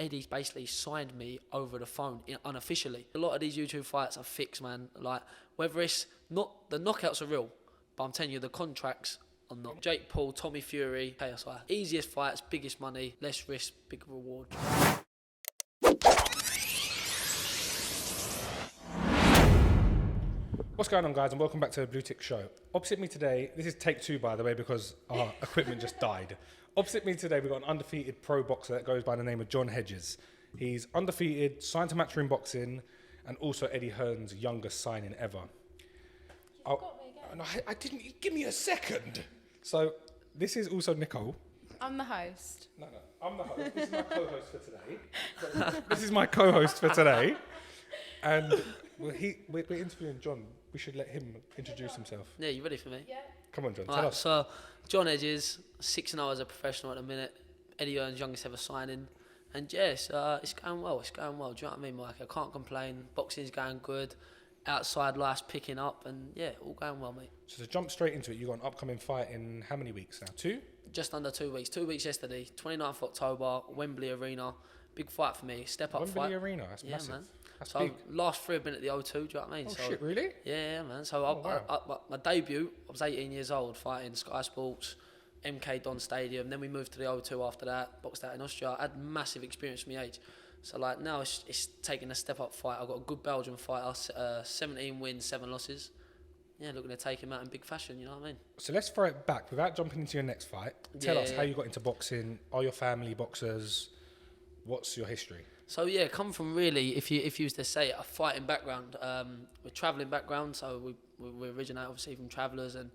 Eddie's basically signed me over the phone unofficially. A lot of these YouTube fights are fixed, man. Like, whether it's not, the knockouts are real, but I'm telling you, the contracts are not. Jake Paul, Tommy Fury, KSI. Easiest fights, biggest money, less risk, big reward. What's going on, guys, and welcome back to the BlueTick show. Opposite me today, this is take 2, by the way, because our equipment just died. Opposite me today, we've got an undefeated pro boxer that goes by the name of John Hedges. He's undefeated, signed to Matchroom Boxing, and also Eddie Hearns' youngest signing ever. I didn't, give me a second. So, this is also Nicole. I'm the host. No, I'm the host. This is my co-host for today. This is my co-host for today. And we're interviewing John. We should let him introduce himself. Yeah, you ready for me? Yeah. Come on, John. All Tell right, us. so John Hedges, 6-0 as a professional at the minute. Eddie Hearns' youngest ever signing. And yes, it's going well. It's going well. Do you know what I mean, Mike? I can't complain. Boxing's going good. Outside life's picking up. And yeah, all going well, mate. So to jump straight into it, you got an upcoming fight in how many weeks now? 2? Just under 2 weeks. 2 weeks yesterday. 29th October, Wembley Arena. Big fight for me. Step up Wembley fight. Arena. That's massive. Man. That's so big. Last 3 have been at the O2, do you know what I mean? Oh, so, shit, really? Yeah, man. So wow. my debut, I was 18 years old, fighting Sky Sports, MK Don Stadium. Then we moved to the O2 after that, boxed out in Austria. I had massive experience from my age. So like now it's taking a step up fight. I've got a good Belgian fighter, 17 wins, 7 losses. Yeah, looking to take him out in big fashion, you know what I mean? So let's throw it back. Without jumping into your next fight, tell us how you got into boxing. Are your family boxers? What's your history? So yeah, come from really, if you used to say it, a fighting background. We're travelling background, so we originate obviously from travellers, and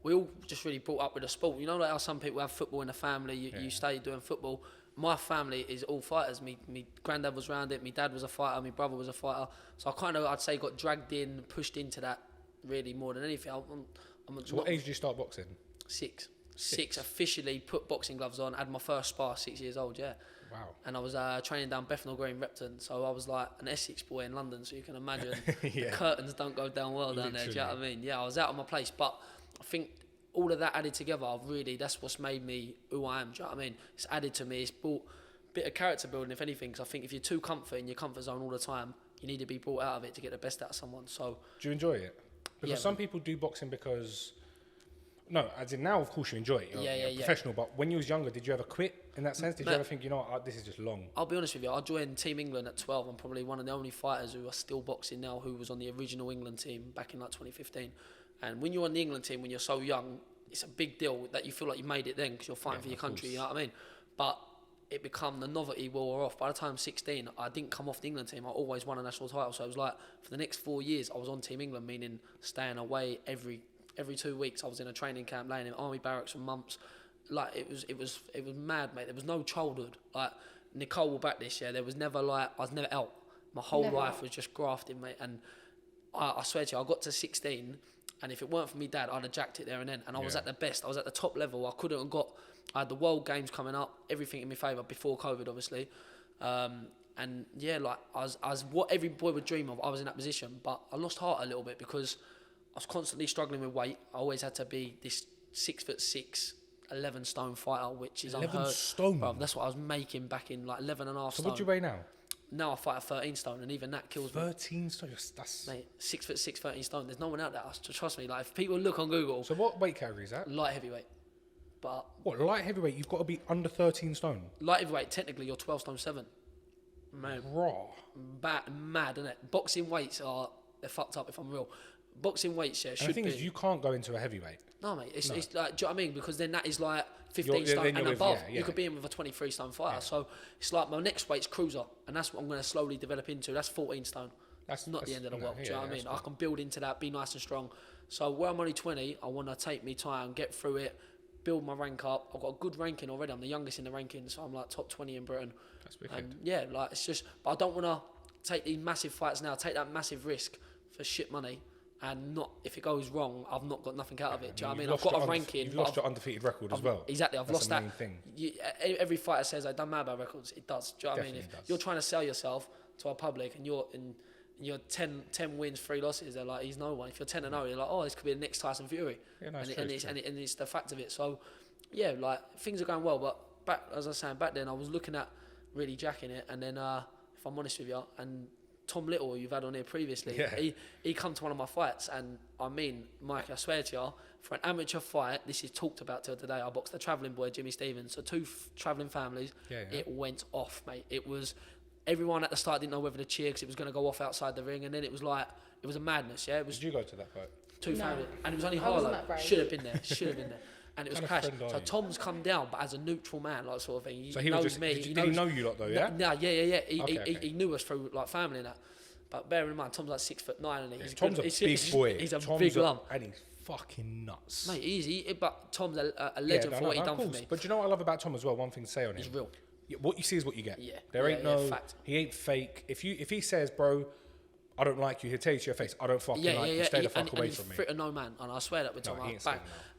we all just really brought up with a sport. You know, like how some people have football in the family, you stay doing football. My family is all fighters. Me granddad was around it, my dad was a fighter, my brother was a fighter. So I kind of, I'd say, got dragged in, pushed into that really more than anything. So what age did you start boxing? 6. 6 officially, put boxing gloves on, had my first spar, 6 years old, yeah. Wow. And I was training down Bethnal Green, Repton, so I was like an Essex boy in London, so you can imagine the curtains don't go down well down there, do you know what I mean? Yeah, I was out of my place, but I think all of that added together, that's what's made me who I am, do you know what I mean? It's added to me, it's brought a bit of character building, if anything, because I think if you're too in your comfort zone all the time, you need to be brought out of it to get the best out of someone, so... Do you enjoy it? Because some people do boxing because... No, as in now, of course, you enjoy it. You're professional, but when you was younger, did you ever quit in that sense? Did you ever think, you know what, this is just long? I'll be honest with you, I joined Team England at 12. I'm probably one of the only fighters who are still boxing now who was on the original England team back in like 2015. And when you're on the England team, when you're so young, it's a big deal that you feel like you made it then because you're fighting for your country, you know what I mean? But it become the novelty wore off. By the time 16, I didn't come off the England team. I always won a national title. So it was like, for the next 4 years, I was on Team England, meaning staying away every 2 weeks. I was in a training camp, laying in army barracks for months. Like it was mad, mate. There was no childhood. Like Nicole will back this, yeah. There was never like I was never out. My whole life was just grafting, mate. And I swear to you, I got to 16, and if it weren't for me dad, I'd have jacked it there and then. And I was at the best. I was at the top level. I had the World Games coming up, everything in my favour before COVID, obviously. And yeah, like I was what every boy would dream of. I was in that position, but I lost heart a little bit because I was constantly struggling with weight. I always had to be this 6'6", 11 stone fighter, which is 11 stone? Bro, that's what I was making back in like 11 and a half stone. So what do you weigh now? Now I fight at 13 stone, and even that kills me. 13 stone? That's... Mate, 6'6", 13 stone. There's no one out there. Trust me, like if people look on Google... So what weight category is that? Light heavyweight. But... What, light heavyweight? You've got to be under 13 stone? Light heavyweight, technically, you're 12 stone 7. Man. Raw. Mad, isn't it? Boxing weights they're fucked up if I'm real. Boxing weights, yeah, should be... And the thing is, you can't go into a heavyweight. No, mate. It's like, do you know what I mean? Because then that is like 15 stone and above. You could be in with a 23 stone fighter. Yeah. So it's like my next weight's cruiser, and that's what I'm going to slowly develop into. That's 14 stone. That's not the end of the world. Do you know what I mean? I can build into that, be nice and strong. So where I'm only 20, I want to take me time, get through it, build my rank up. I've got a good ranking already. I'm the youngest in the ranking, so I'm like top 20 in Britain. That's wicked. And yeah, like it's just... But I don't want to take these massive fights now, take that massive risk for shit money. And not, if it goes wrong, I've not got nothing out of it. Do you know what I mean? I've got a ranking. You've lost your undefeated record as well. Exactly, I've lost that. That's the main thing. Every fighter says, I don't matter about records. It does. Do you know what I mean? If you're trying to sell yourself to our public and you're 10 wins, 3 losses, they're like, he's no one. If you're 10-0, you're like, oh, this could be the next Tyson Fury. Yeah, no, and it's the fact of it. So, yeah, like, things are going well. But as I was saying, back then, I was looking at really jacking it. And then, if I'm honest with you, and Tom Little, who you've had on here previously, he come to one of my fights, and I mean, Mike, I swear to you, for an amateur fight, this is talked about till today. I boxed the travelling boy, Jimmy Stevens, so two travelling families. It went off, mate. It was, everyone at the start didn't know whether to cheer because it was going to go off outside the ring, and then it was like, it was a madness, yeah? It was. Did you go to that fight? Two families, and it was only Harlow. Should have been there, And it was crash. So Tom's come down, but as a neutral man, like sort of thing. So he knows just, me. Did he know you lot though, yeah? Yeah. He knew us through like family and that. But bear in mind, Tom's like 6'9", and he's Tom's a big boy. He's a big lump, and he's fucking nuts. Mate, easy. But Tom's a legend for what he done for me. But you know what I love about Tom as well? One thing to say on him. He's real. What you see is what you get. Yeah. There ain't no. Fact. He ain't fake. If he says, bro, I don't like you, he'll tell you to your face, I don't fucking like you, stay the fuck away from me. He's fit no man, and I swear that with Tom.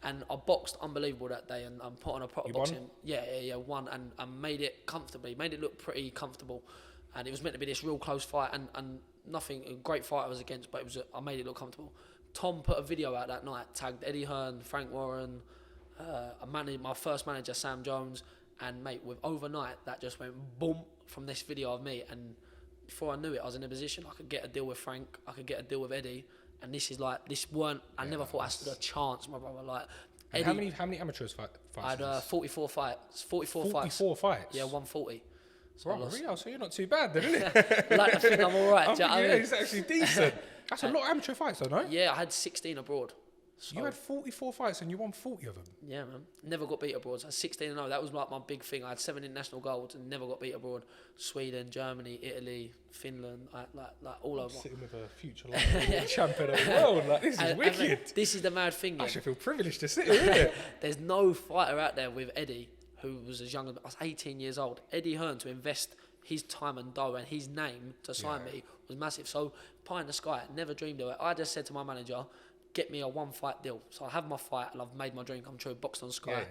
And I boxed unbelievable that day, and put on a proper boxing. Won, and made it comfortably, made it look pretty comfortable. And it was meant to be this real close fight, and nothing, a great fight I was against, but I made it look comfortable. Tom put a video out that night, tagged Eddie Hearns, Frank Warren, my first manager, Sam Jones, and mate, with overnight, that just went boom from this video of me, and before I knew it, I was in a position I could get a deal with Frank, I could get a deal with Eddie, and I never thought I stood a chance, my brother. Like, Eddie, how many amateurs fights? I had 44 fights. 44 fights? Yeah, 140. So so you're not too bad then, isn't it? Like to think I'm all right. It's actually decent. That's a lot of amateur fights though, no? Yeah, I had 16 abroad. So you had 44 fights and you won 40 of them? Yeah, man. Never got beat abroad. So 16-0, that was like my big thing. I had 7 international golds and never got beat abroad. Sweden, Germany, Italy, Finland, like all over. Sitting with a future champion of the world. Like, this is wicked. This is the mad thing. I should feel privileged to sit here, isn't it? There's no fighter out there with Eddie, who was as young as, I was 18 years old. Eddie Hearns, to invest his time and dough and his name to sign me was massive. So, pie in the sky, never dreamed of it. I just said to my manager, get me a 1-fight deal. So I have my fight and I've made my dream come true, boxed on Sky.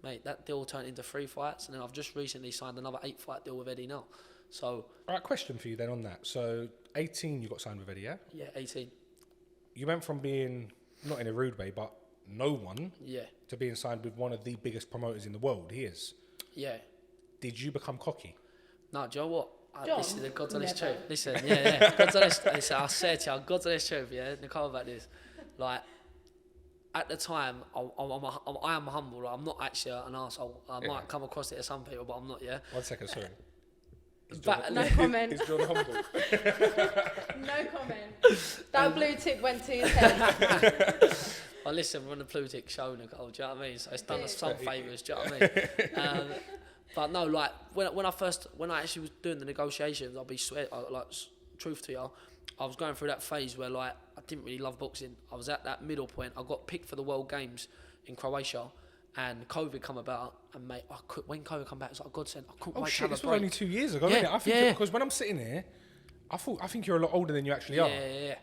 Mate, that deal turned into 3 fights, and then I've just recently signed another 8-fight deal with Eddie now. So, all right, question for you then on that. So 18 you got signed with Eddie, yeah? Yeah, 18. You went from being, not in a rude way, but no one, to being signed with one of the biggest promoters in the world. He is. Yeah. Did you become cocky? No, do you know what? This is the God's honest truth. Listen, God's honest. Listen, I say to you, God's honest truth, Nicole, about this. Like, at the time, I am humble. Like, I'm not actually an arsehole. I might come across it as some people, but I'm not, 1 second, sorry. No comment. Is John humble? No comment. That blue tick went to his head. Well, listen, we're on the BlueTick show, Nicole, do you know what I mean? So it's done us some favours, do you know what I mean? But no, like, when I actually was doing the negotiations, truth to you, I was going through that phase where, like, I didn't really love boxing. I was at that middle point. I got picked for the World Games in Croatia, and COVID come about, and mate, when COVID come back, it was like a godsend. I couldn't wait to have a break. This was only 2 years ago, isn't it? I think because when I'm sitting here, I think you're a lot older than you actually are. Yeah.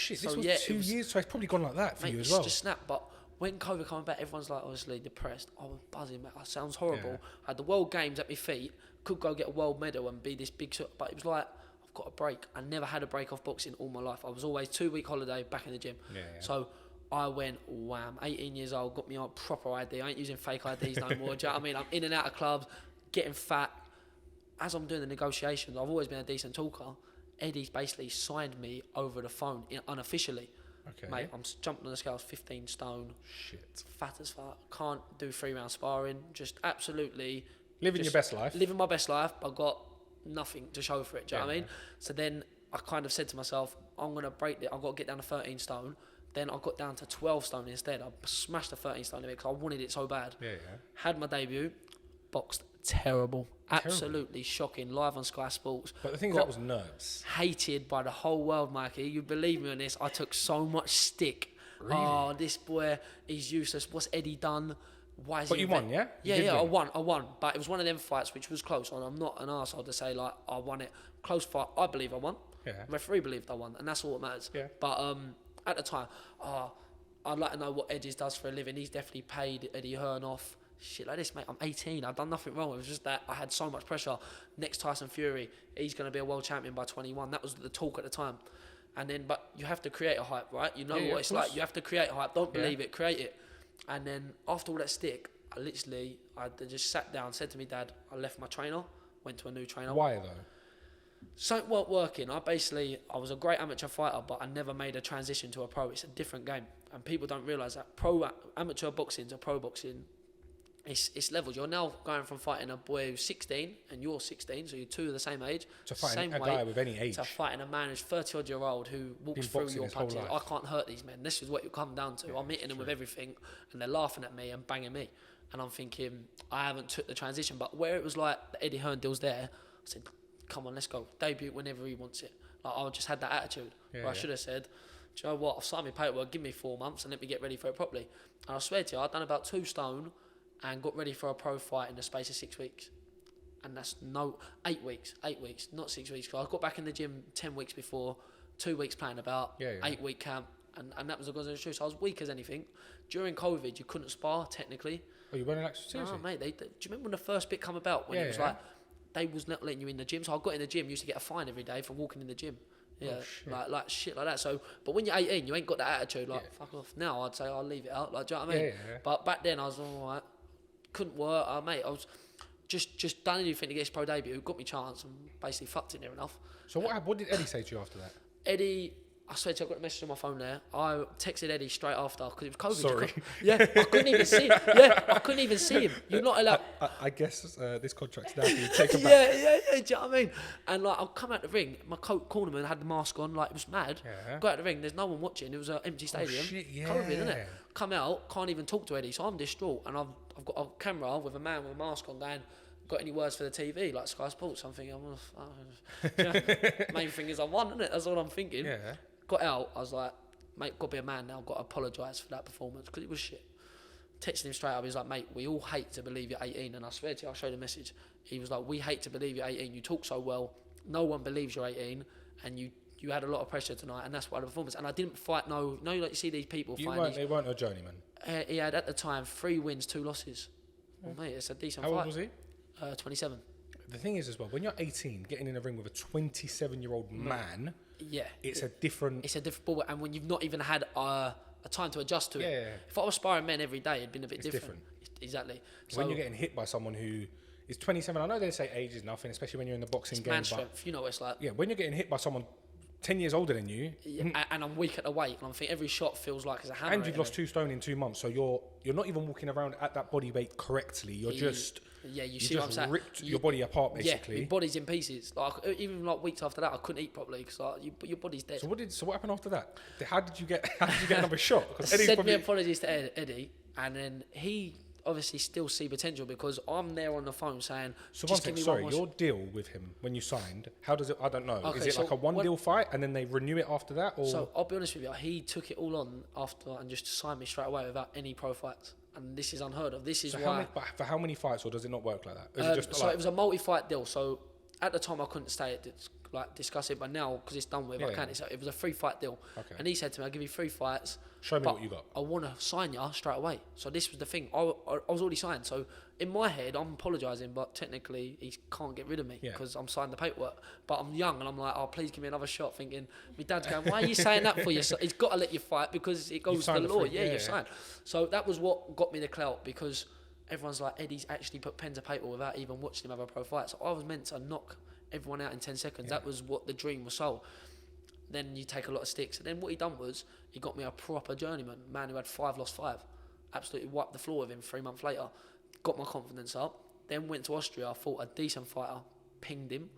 This was 2 years, so it's probably gone like that for you as well. It's just snap, but when COVID came back, everyone's like, obviously depressed. I was buzzing, mate. That sounds horrible. Yeah. I had the World Games at my feet, could go get a world medal and be this big, but it was like, I've got a break. I never had a break off boxing all my life. I was always 2-week holiday back in the gym. So I went, wham, 18 years old, got me on proper ID. I ain't using fake IDs no more. Do you know what I mean? I'm in and out of clubs, getting fat. As I'm doing the negotiations, I've always been a decent talker. Eddie's basically signed me over the phone unofficially. Okay. Mate, I'm jumping on the scales, 15 stone. Shit. Fat as fuck. Can't do 3-round sparring. Just absolutely... Living your best life. Living my best life, but got nothing to show for it. Do you know what I mean? So then I kind of said to myself, I'm going to break it. I've got to get down to 13 stone. Then I got down to 12 stone instead. I smashed the 13 stone because I wanted it so bad. Had my debut, boxed terrible. Absolutely shocking. Live on Sky Sports. But the thing is, that was nerves. Hated by the whole world, Mikey. You believe me on this. I took so much stick. Really? Oh, this boy, he's useless. What's Eddie done? Why is but you won, yeah? I won. But it was one of them fights which was close. And I'm not an arsehole to say, like, I won it. Close fight. I believe I won. Yeah. Referee believed I won. And that's all that matters. Yeah. But at the time, I'd like to know what Edges does for a living. He's definitely paid Eddie Hearn off. Shit like this, mate. I'm 18. I've done nothing wrong. It was just that I had so much pressure. Next Tyson Fury, he's going to be a world champion by 21. That was the talk at the time. And then, but you have to create a hype, right? You know what it's like. You have to create a hype. Don't believe it. Create it. And then after all that stick, I just sat down, said to me, Dad, I left my trainer. went to a new trainer. Why though? Something weren't working. I was a great amateur fighter, but I never made a transition to a pro. It's a different game, and people don't realise that amateur boxing to pro boxing, it's levels. You're now going from fighting a boy who's 16 and you're 16, so you're two of the same age, To fighting same a weight, guy with any age. to fighting a man who's 30-odd-year-old who walks Been through boxing your his whole punches. life. I can't hurt these men. This is what you come down to. I'm hitting them with everything, and they're laughing at me and banging me. And I'm thinking, I haven't took the transition. But where it was like the Eddie Hearns deal's there, I said, come on, let's go. Debut whenever he wants it. Like, I just had that attitude. I should have said, do you know what, I've signed my paperwork, give me 4 months and let me get ready for it properly. And I swear to you, I'd done about 2 stone and got ready for a pro fight in the space of 6 weeks. And that's 8 weeks, not 6 weeks. Cause I got back in the gym 10 weeks before, 2 weeks playing about, 8-week camp. And that was the God's truth. So I was weak as anything. During COVID, you couldn't spar, technically. Oh, you weren't like seriously? No, mate. Do you remember when the first bit come about? When it was like, they was not letting you in the gym. So I got in the gym, used to get a fine every day for walking in the gym. Yeah, like shit like that. So, but when you're 18, you ain't got that attitude. Like, fuck off. Now I'd say I'll leave it out. Like, do you know what I mean? But back then I was all right. Couldn't work, mate. I was just done anything to get his pro debut. Got me chance and basically fucked it near enough. So what did Eddie say to you after that? Eddie, I swear to you, I got a message on my phone there. I texted Eddie straight after because it was COVID. Sorry. I couldn't even see him. Yeah, I couldn't even see him. You're not allowed. I guess this contract's now being taken back. Yeah, do you know what I mean? And like, I'll come out the ring. My cornerman had the mask on, like it was mad. Yeah. Go out the ring. There's no one watching. It was an empty stadium. Oh shit, yeah. COVID, isn't it? Come out, can't even talk to Eddie. So I'm distraught, and I've got a camera with a man with a mask on going, got any words for the TV, like Sky Sports? I'm thinking, main thing is I won, isn't it? That's all I'm thinking. Yeah. Got out, I was like, mate, got to be a man now, got to apologise for that performance, because it was shit. Texted him straight up, he was like, mate, we all hate to believe you're 18, and I swear to you, I'll show you the message. He was like, we hate to believe you're 18, you talk so well, no one believes you're 18, and you had a lot of pressure tonight, and that's why the performance. And I didn't fight, like you see these people fighting. They weren't a journeyman. He had, at the time, 3 wins, 2 losses. Well, mate, it's a decent fight. How old was he? 27. The thing is as well, when you're 18, getting in a ring with a 27-year-old man, it's a different ball, and when you've not even had a time to adjust to it. If I was sparring men every day, it'd been a bit different. Exactly. When you're getting hit by someone who is 27, I know they say age is nothing, especially when you're in the boxing game. Man strength, you know what it's like. Yeah, when you're getting hit by someone 10 years older than you, and I'm weak at the weight, and I'm thinking every shot feels like it's a hammer. and you've lost 2 stone in 2 months, so you're not even walking around at that body weight correctly. You're just you see what I'm saying? Ripped your body apart basically. Yeah, your body's in pieces. Like even like weeks after that, I couldn't eat properly because your body's dead. So what happened after that? How did you get another shot? I said me apologies to Eddie, and then he obviously still see potential because I'm there on the phone saying. So one thing, sorry, your deal with him when you signed, how does it? I don't know. Okay, is it like a deal fight and then they renew it after that, or? So I'll be honest with you, he took it all on after and just signed me straight away without any pro fights, and this is unheard of. This is why. For how many fights, or does it not work like that? Is it just it was a multi-fight deal. So at the time I couldn't stay discuss it, but now because it's done with, I can. It was a 3-fight deal, and he said to me, "I'll give you 3 fights. Show me what you got. I want to sign you straight away." So this was the thing. I was already signed. So in my head, I'm apologising, but technically he can't get rid of me because I'm signing the paperwork. But I'm young and I'm like, "Oh, please give me another shot." Thinking, my dad's going, "Why are you saying that for you?" So he's got to let you fight because it goes to the law. You've signed. So that was what got me the clout because everyone's like, Eddie's actually put pen to paper without even watching him have a pro fight. So I was meant to knock everyone out in 10 seconds. That was what the dream was sold. Then you take a lot of sticks. And then what he done was, he got me a proper journeyman, man who had 5 lost 5. Absolutely wiped the floor with him 3 months later. Got my confidence up. Then went to Austria, fought a decent fighter, pinged him.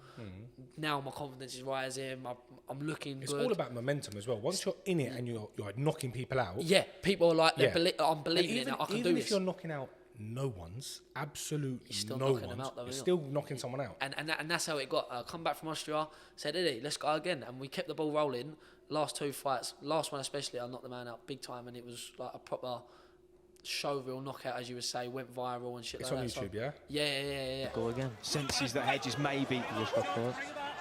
Now my confidence is rising. I'm looking It's good. all about momentum as well. Once you're in it and you're knocking people out. Yeah, people are like, I'm believing in it. I can do this. Even if you're knocking out no one's, absolutely no one's, them out, though, you're still knocking someone out. And that's how it got. I come back from Austria, said, Eddie, let's go again. And we kept the ball rolling. Last 2 fights, last one especially, I knocked the man out big time. And it was like a proper show reel knockout, as you would say, went viral and shit it's like on that. YouTube, so, yeah? Go again. Senses that Hedges maybe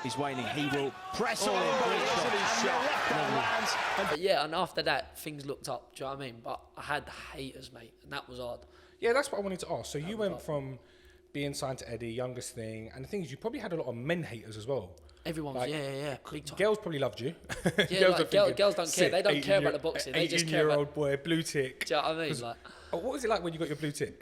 is waning. He will press on him, but yeah, and after that, things looked up. Do you know what I mean? But I had haters, mate, and that was hard. Yeah, that's what I wanted to ask. So you went from being signed to Eddie, youngest thing, and the thing is, you probably had a lot of men haters as as Everyone was, big time. Girls probably loved you. Girls don't care. They don't care about the boxing. They just care about 18-year-old boy, BlueTick. Do you know what I mean? Like, what was it like when you got your BlueTick?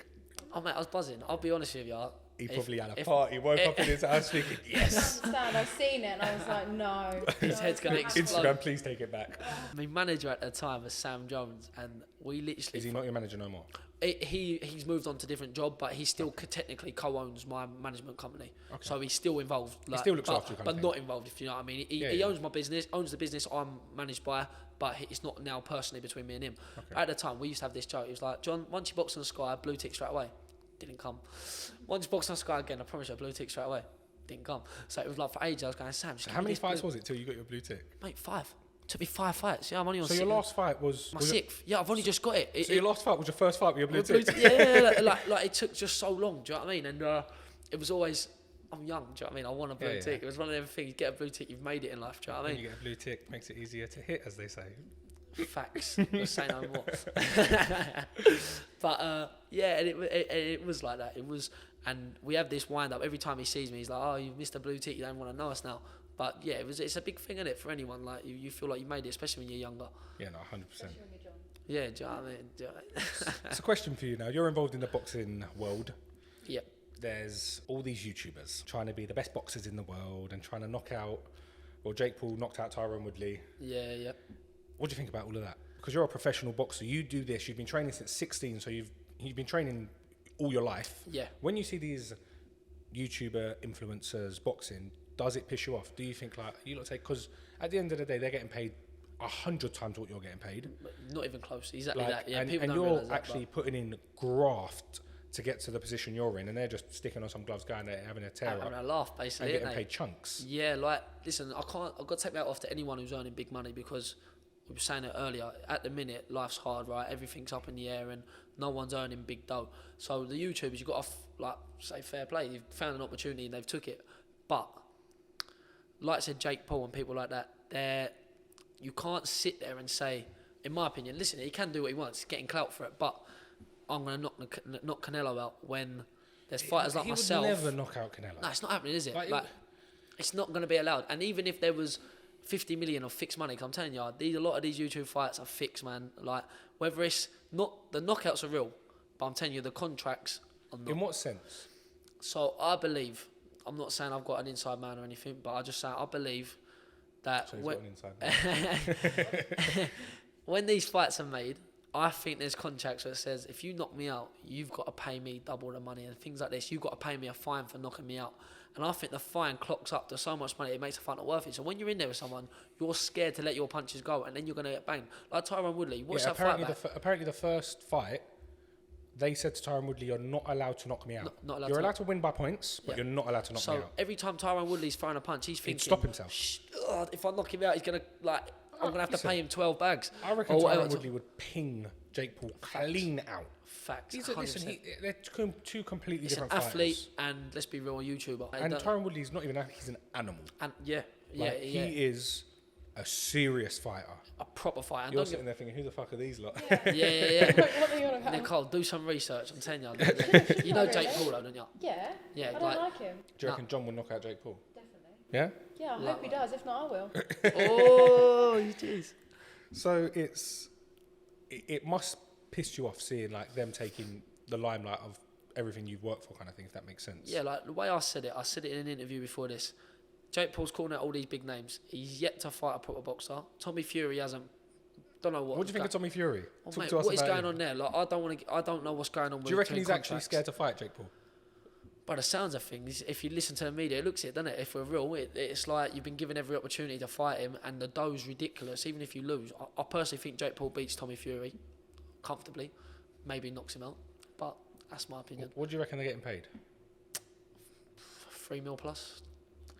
Oh, mate, I was buzzing. I'll be honest with you. He probably had a party, woke up in his house thinking, yes. I understand. I've seen it and I was like, no. His head's going to explode. Instagram, please take it back. My manager at the time was Sam Jones, and we literally... Is he not your manager no more? He's moved on to a different job, but he still technically co-owns my management company. Okay. So he's still involved. He still looks after you, but not involved, if you know what I mean. He owns my business, owns the business I'm managed by, but it's not now personally between me and him. Okay. At the time, we used to have this joke. He was like, John, once you box on the Sky, BlueTick straight away. Didn't come. Once you box on the Sky again, I promise you, BlueTick straight away. Didn't come. So it was like for ages, I was going, Sam, how many fights was it till you got your BlueTick? Mate, 5. Took me 5 fights. Yeah, I'm only on. So your last fight was my 6th. Yeah, I've only just got it. So your last fight was your first fight with your BlueTick? Yeah, like it took just so long. Do you know what I mean? And it was always, I'm young. Do you know what I mean? I want a BlueTick. It was one of them things. You get a BlueTick, you've made it in life. Do you know what I mean? You get a BlueTick, makes it easier to hit, as they say. Facts. We'll say no more. But yeah, and it was like that. It was, and we have this wind up every time he sees me. He's like, "Oh, you've missed a BlueTick. You don't want to know us now." But yeah, it's a big thing, isn't it, for anyone? Like you feel like you made it, especially when you're younger. Yeah, no, 100%. Yeah, do you know what I mean? It's a question for you now. You're involved in the boxing world. Yep. There's all these YouTubers trying to be the best boxers in the world and trying to knock out. Well, Jake Paul knocked out Tyron Woodley. Yeah. What do you think about all of that? Because you're a professional boxer. You do this. You've been training since 16, so you've been training all your life. Yeah. When you see these YouTuber influencers boxing, does it piss you off? Do you think like you lot take, because at the end of the day they're getting paid 100 times what you're getting paid? Not even close. Exactly like, that. Yeah, and people don't you're realise actually putting in graft to get to the position you're in, and they're just sticking on some gloves, going there, having a tear up, having a laugh, basically, and getting paid chunks. Yeah, like listen, I've got to take that off to anyone who's earning big money, because we were saying it earlier. At the minute, life's hard, right? Everything's up in the air, and no one's earning big dough. So the YouTubers, you've got to say fair play. You've found an opportunity and they've took it, but like I said, Jake Paul and people like that, you can't sit there and say, in my opinion, listen, he can do what he wants, he's getting clout for it, but I'm going to knock Canelo out when there's fighters like myself. He would never knock out Canelo. No, it's not happening, is it? Like it's not going to be allowed. And even if there was 50 million of fixed money, 'cause I'm telling you, a lot of these YouTube fights are fixed, man. Like, whether it's not, the knockouts are real, but I'm telling you, the contracts are not. In what sense? So I believe, I'm not saying I've got an inside man or anything, but I just say I believe that So he's got an inside man. when these fights are made, I think there's contracts where it says, if you knock me out, you've got to pay me double the money, and things like this. You've got to pay me a fine for knocking me out. And I think the fine clocks up to so much money, it makes the fight not worth it. So when you're in there with someone, you're scared to let your punches go, and then you're going to get banged. Like Tyron Woodley, watch that fight back. Apparently the first fight, they said to Tyron Woodley, you're not allowed to knock me out. Not allowed you're to allowed to win by points, but you're not allowed to knock me out. So every time Tyron Woodley's throwing a punch, he's thinking, he'd stop himself. If I knock him out, he's going to, I'm going to have to pay him 12 bags. I reckon Tyron Woodley would ping Jake Paul clean out. Facts. They're two completely different fighters. He's an athlete, fighters. and let's be real, a YouTuber. And Tyron Woodley's not even he's an animal. And he is a serious fighter. A proper fighter. You're sitting there thinking, who the fuck are these lot? Yeah. What are you on about? Nicole, do some research. I'm telling you. You know Jake Paul, though, don't you? Yeah. Yeah. I don't like him. Do you reckon John will knock out Jake Paul? Definitely. Yeah? Yeah, I hope he does. If not, I will. Oh, you jeez. So it must piss you off seeing like them taking the limelight of everything you've worked for, kind of thing, if that makes sense. Yeah, like the way I said it in an interview before this. Jake Paul's calling out all these big names. He's yet to fight a proper boxer. Tommy Fury hasn't. Don't know what. What do you think of Tommy Fury? Oh, mate, what is going on there? Like, I don't know what's going on. Do you reckon he's actually scared to fight Jake Paul? By the sounds of things, if you listen to the media, it looks it, doesn't it? If we're real, it's like you've been given every opportunity to fight him, and the dough's ridiculous. Even if you lose, I personally think Jake Paul beats Tommy Fury comfortably. Maybe knocks him out, but that's my opinion. What do you reckon they're getting paid? $3 million plus.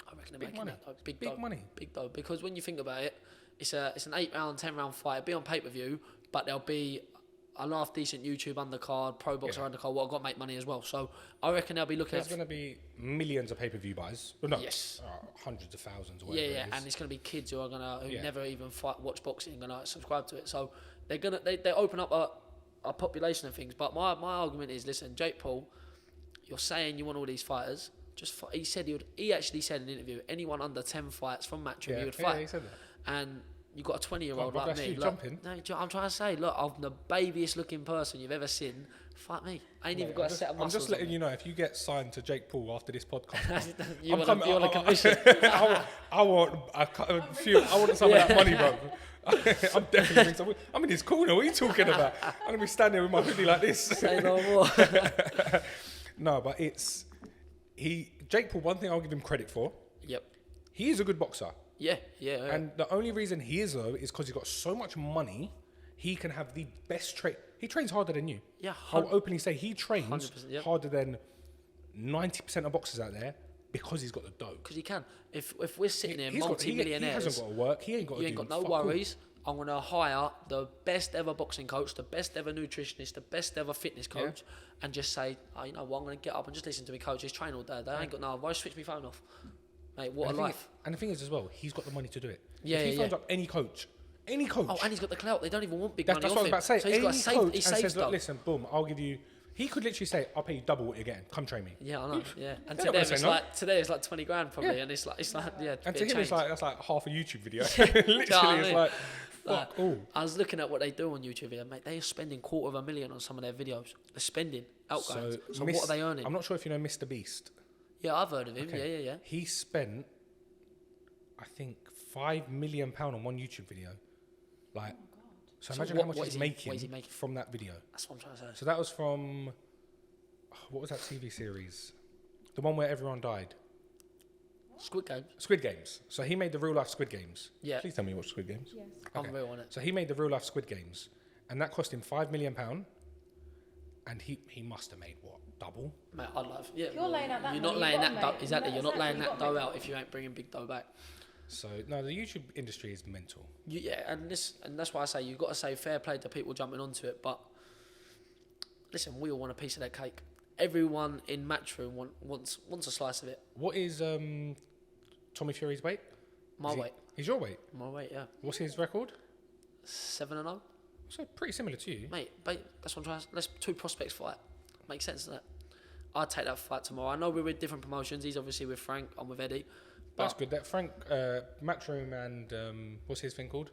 I reckon they're big making money. that. Big money. Big dough. Because when you think about it, it's an 8-round, 10-round fight. It'll be on pay-per-view, but there'll be a half decent YouTube undercard, pro boxer undercard. What I've got to make money as well. So I reckon they'll be looking There's going to be millions of pay-per-view buys. Well, no, yes. Hundreds of thousands or whatever. Yeah, and it's going to be kids who are never even watch boxing, going to subscribe to it. So they open up a population of things. But my argument is, listen, Jake Paul, you're saying you want all these fighters. He actually said in an interview, anyone under 10 fights from Matchroom, he would fight. Yeah, he said that. And you got a 20-year-old Come on, like that's me. you Look, jumping. no, I'm trying to say, look, I'm the babiest looking person you've ever seen. Fight me. I ain't even got a set of I'm muscles. just letting you know, if you get signed to Jake Paul after this podcast, you want a commission. I want some of that money, bro. I'm definitely doing something. I'm in his corner. What are you talking about? I'm gonna be standing with my hoodie like this. Say no more. No, but Jake Paul. One thing I'll give him credit for. Yep. He is a good boxer. Yeah. And the only reason he is though is because he's got so much money. He can have the best trade. He trains harder than you. Yeah, I'll openly say he trains 100%, yep. harder than 90% of boxers out there because he's got the dough. Because he can. If we're sitting here He multi-millionaires, hasn't got to work. He ain't got to do. you ain't got no fuck all. worries. I'm going to hire the best ever boxing coach, the best ever nutritionist, the best ever fitness coach, and just say, oh, you know what, I'm going to get up and just listen to my coach. He's training all day. They ain't got no. Why switch my phone off? Mate, what a life. And the thing is as well, he's got the money to do it. Yeah, if he phones up any coach. Oh, and he's got the clout. They don't even want big That's money what I was off about to say. him. So he's got Any to save. coach He and saves says, look, stuff. listen, boom, I'll give you. He could literally say, I'll pay you double what you're getting. Come train me. Yeah, I know. Yeah, and They're to not them gonna say it's no. like today it's like 20 grand probably, Yeah. and it's like And bit to of him, it's change. like that's like half a YouTube video. Do you know Literally, what I it's mean? like fuck all. I was looking at what they do on YouTube video, mate. They are spending $250,000 on some of their videos. They're spending outgoings. So what are they earning? I'm not sure if you know Mr. Beast. Yeah, I've heard of him. Okay. Yeah. He spent, I think, £5 million on one YouTube video. Like, so imagine how much what he's is making he making? from that video. That's what I'm trying to say. So that was from, what was that TV series? The one where everyone died. Squid Game. Squid Games. So he made the real life Squid Games. Yeah. Please tell me you watched Squid Games. Yes. Okay. I'm real on it. So he made the real life Squid Games, and that cost him £5 million. And he must have made what, double? Mate, I'd love. Yeah. You're laying out that You're money, not laying you've that got dough. to make- Exactly. You're not laying you've that got to dough make out if you ain't bringing big dough back. So no, the YouTube industry is mental. Yeah, and that's why I say you've got to say fair play to people jumping onto it. But listen, we all want a piece of that cake. Everyone in Matchroom wants a slice of it. What is Tommy Fury's weight? My Is he- weight. He's your weight. My weight. Yeah. What's his record? 7-0. So pretty similar to you. Mate, that's what I'm trying to. Let's two prospects fight. Makes sense, doesn't it? I'd take that fight tomorrow. I know we're with different promotions. He's obviously with Frank. I'm with Eddie. That's good. That Frank Matchroom and what's his thing called?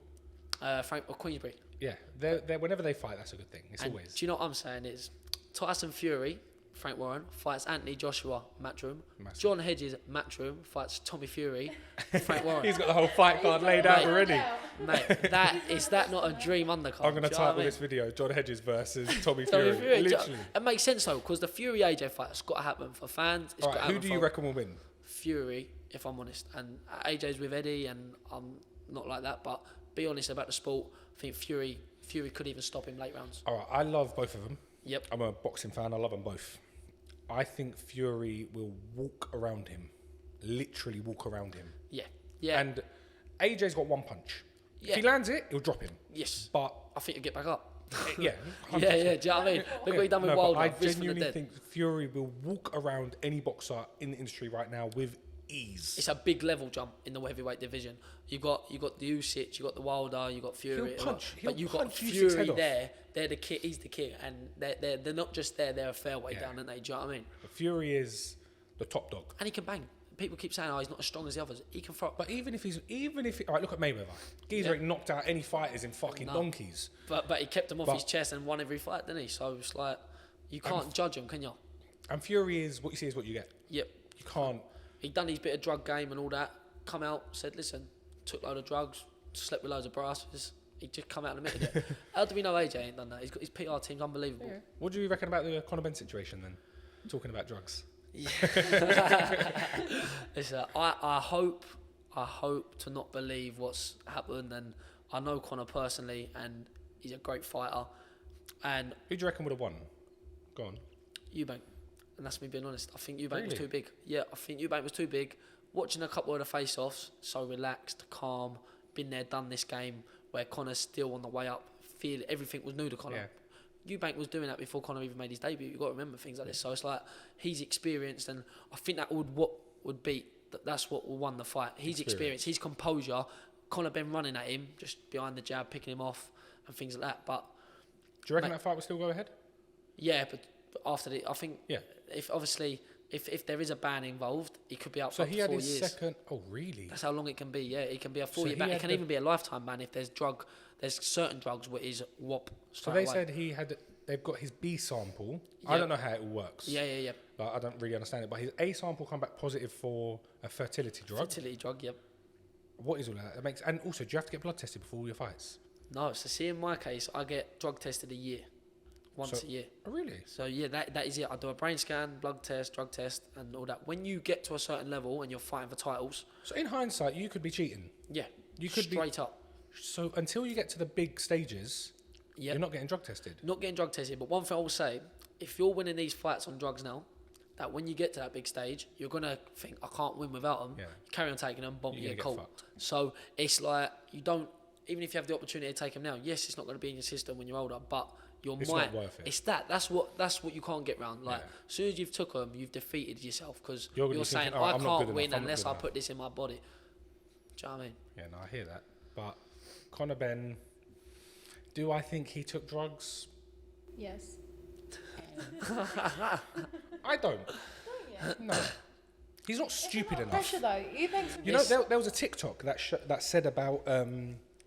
Frank or Queensbury. Yeah, they're whenever they fight, that's a good thing. It's And always. do you know what I'm saying is Tyson Fury, Frank Warren, fights Anthony Joshua, Matchroom. Massive. John Hedges, Matchroom, fights Tommy Fury, Frank Warren. He's got the whole fight card laid out Mate. already. Mate, is that not a dream undercard? I'm going to Do you know what title I mean? this video: John Hedges versus Tommy Tommy Fury. Fury. Literally. It makes sense though, because the Fury AJ fight has got to happen for fans. It's All got right, to who happen do you for reckon will win? Fury, if I'm honest. And AJ's with Eddie, and I'm not like that. But be honest about the sport. I think Fury could even stop him late rounds. All right, I love both of them. Yep. I'm a boxing fan. I love them both. I think Fury will walk around him, literally walk around him. Yeah. Yeah. And AJ's got one punch. Yeah. If he lands it, he'll drop him. yes. But I think he'll get back up. yeah, Yeah. Do you know what I mean? Look what he done with no, but Wilder. I Wrist from the genuinely dead. think Fury will walk around any boxer in the industry right now with ease. It's a big level jump in the heavyweight division. You got the Usyk, you got the Wilder, you got Fury. He'll but you got punch Usyk's Fury head off. there. They're the king. He's the king, and they're not just there. They're a fair way down, aren't they? Do you know what I mean? Fury is the top dog. And he can bang. People keep saying, "Oh, he's not as strong as the others." He can throw. But even if all right, look at Mayweather. Geezer ain't knocked out any fighters in fucking donkeys. But he kept them off But- his chest and won every fight, didn't he? So it's like you can't judge him, can you? And Fury is what you see is what you get. Yep. You can't. He done his bit of drug game and all that. Come out, said, "Listen, took a load of drugs, slept with loads of brasses." He just come out and admitted it. How do we know AJ ain't done that? He's got his PR team's unbelievable. Yeah. What do you reckon about the Conor Benn situation then? Talking about drugs. Listen, I hope to not believe what's happened, and I know Conor personally, and he's a great fighter. And Who do you reckon would have won? Go on. Eubank, and that's me being honest. I think Eubank was Really? too big. Yeah, I think Eubank was too big. Watching a couple of the face-offs, so relaxed, calm, been there, done this game, where Conor's still on the way up, feel everything was new to Conor. Eubank was doing that before Conor even made his debut. You've got to remember things like this. So it's like he's experienced, and I think that would beat. That's what won the fight. His experience, his composure. Conor Benn running at him, just behind the jab, picking him off, and things like that. But Do you reckon that fight will still go ahead? yeah, but after I think Yeah. if obviously if there is a ban involved, he could be out So for up he to had 4 his years. second. Oh, really? That's how long it can be. Yeah, it can be a 4 So year he ban. It had can the- even be a lifetime ban if there's certain drugs where is whop. So straight they away. said he had. They've got his B sample. I Yep. don't know how it all works. Yeah. Like, I don't really understand it. But his A sample come back positive for a fertility drug. Fertility drug. Yep. What is all that? It makes. And also, do you have to get blood tested before all your fights? No, so see, in my case, I get drug tested a year, once So- a year. Oh, really? So yeah, that is it. I do a brain scan, blood test, drug test, and all that. When you get to a certain level and you're fighting for titles, So in hindsight, you could be cheating. yeah, You could be- straight up. So until you get to the big stages, Yeah, you're not getting drug tested. not getting drug tested. But one thing I will say, if you're winning these fights on drugs now, that when you get to that big stage, you're gonna think I can't win without them. Yeah. You carry on taking them, bomb, You're you gonna get get caught. fucked. So it's like you don't. Even if you have the opportunity to take them now, yes, it's not going to be in your system when you're older, but your It's mind, not worth it. it's that's what you can't get round. Like, Yeah. as soon as you've took them, you've defeated yourself because You're you're, gonna be saying thinking, "Oh, I I'm not good can't win enough, I'm not unless good I enough." put this in my body. Do you know what I mean? Yeah, no, I hear that. But Conor Benn, do I think he took drugs? Yes. I don't. Yeah. No. He's not It's a stupid lot of enough. pressure though. You think some You know, there was a TikTok that said about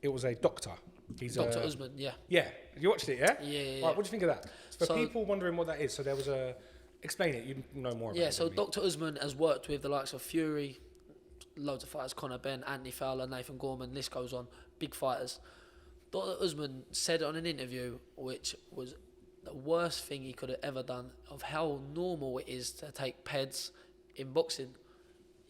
it was a doctor. He's Dr. Usman, yeah. Yeah, you watched it, yeah? Yeah. Right, what do you think of that? For So- people wondering what that is, so there was a. Explain it. You know more about it. Yeah, so than me. Dr. Usman has worked with the likes of Fury, loads of fighters, Conor Benn, Anthony Fowler, Nathan Gorman, list goes on, big fighters. Dr. Usman said on an interview, which was the worst thing he could have ever done, of how normal it is to take PEDs in boxing.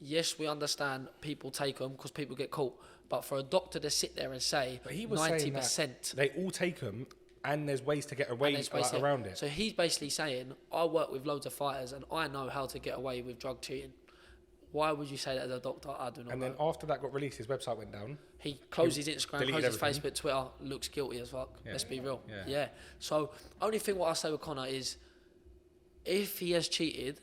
Yes, we understand people take them because people get caught, but for a doctor to sit there and say But he was saying 90%, that they all take them, and there's ways to get away and it's around it. So he's basically saying, I work with loads of fighters and I know how to get away with drug cheating. Why would you say that as a doctor? I do not And know. then after that got released, his website went down. He closed his Instagram, deleted closed his everything. Facebook, Twitter, looks guilty as fuck. Yeah. Let's be real. Yeah. Yeah. So, only thing what I say with Conor is, if he has cheated,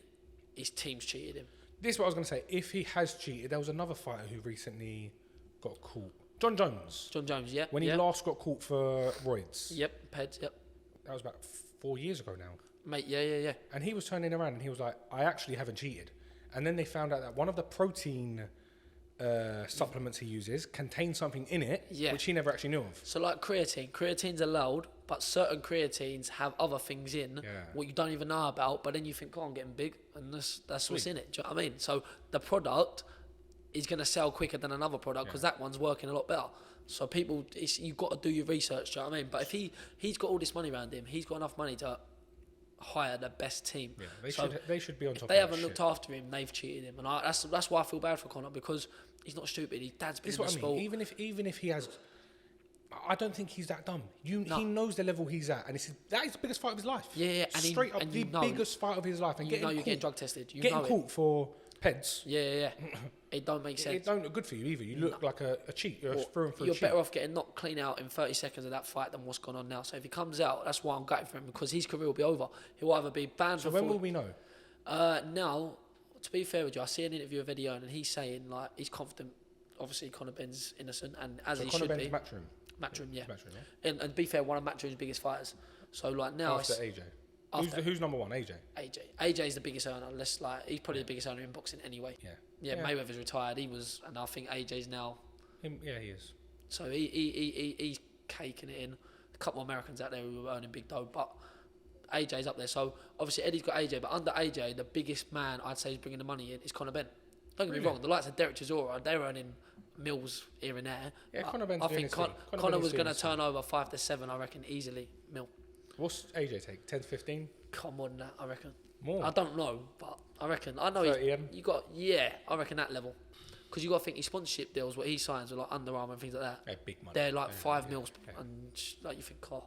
his team's cheated him. This is what I was going to say. If he has cheated, there was another fighter who recently got caught. John Jones. John Jones, yeah. When he last got caught for roids. Yep, PEDs, yep. That was about 4 years ago now. Mate, yeah. And he was turning around and he was like, I actually haven't cheated. And then they found out that one of the protein supplements he uses contains something in it, Yeah. which he never actually knew of. So like creatine's allowed, but certain creatines have other things in Yeah. what you don't even know about, but then you think, oh, I'm getting big, and that's what's Sweet. in it. Do you know what I mean? So the product is going to sell quicker than another product because that one's working a lot better. So people, you've got to do your research. Do you know what I mean? But if he's got all this money around him, he's got enough money to hire the best team. Yeah, they should be on top If of they that haven't shit. looked after him, they've cheated him, and that's why I feel bad for Conor, because he's not stupid. His dad's been This is in the what I sport. mean. Even if he has, I don't think he's that dumb. No. He knows the level he's at, and that is the biggest fight of his life. Yeah, and straight up and the you know, biggest fight of his life. And you know getting you're getting caught, drug tested. You getting know caught for PEDs. Yeah. It don't make sense. It don't look good for you either. You look like a cheat. You're through and through. You're cheat. better off getting knocked clean out in 30 seconds of that fight than what's gone on now. So if he comes out, that's why I'm gutted for him, because his career will be over. He'll either be banned So for when 40 will we know? now, to be fair with you, I see an interview of Eddie Hearns and he's saying like he's confident. Obviously, Conor Benn's innocent, and as So he Conor should Benn's be. Matchroom. Matchroom, yeah. Matchroom, yeah. And to be fair, one of Matchroom's biggest fighters. So like now, After it's AJ. after- Who's number one? AJ. AJ's the biggest earner. He's probably the biggest earner in boxing anyway. Yeah. Yeah, Yeah. Mayweather's retired. He was, and I think AJ's now. Yeah, he is. So he's caking it in. A couple of Americans out there who are earning big dough, but AJ's up there. So obviously Eddie's got AJ, but under AJ, the biggest man I'd say is bringing the money in is Conor Benn. Don't get me Really? wrong. The likes of Derek Chisora, they're earning mills here and there. Yeah, But Conor Benn's I doing think his thing. Conor Conor Benn is was doing going to his thing. turn over 5 to 7, I reckon, easily mil. What's AJ take? 10 to 15? Come on, that I reckon. More. I don't know, but I reckon. I know 30 M? you got. Yeah, I reckon that level. Because you got to think his sponsorship deals, what he signs with like Under Armour and things like that. Yeah, big money. They're like Yeah, 5 yeah, mils, yeah. and like you think, oh,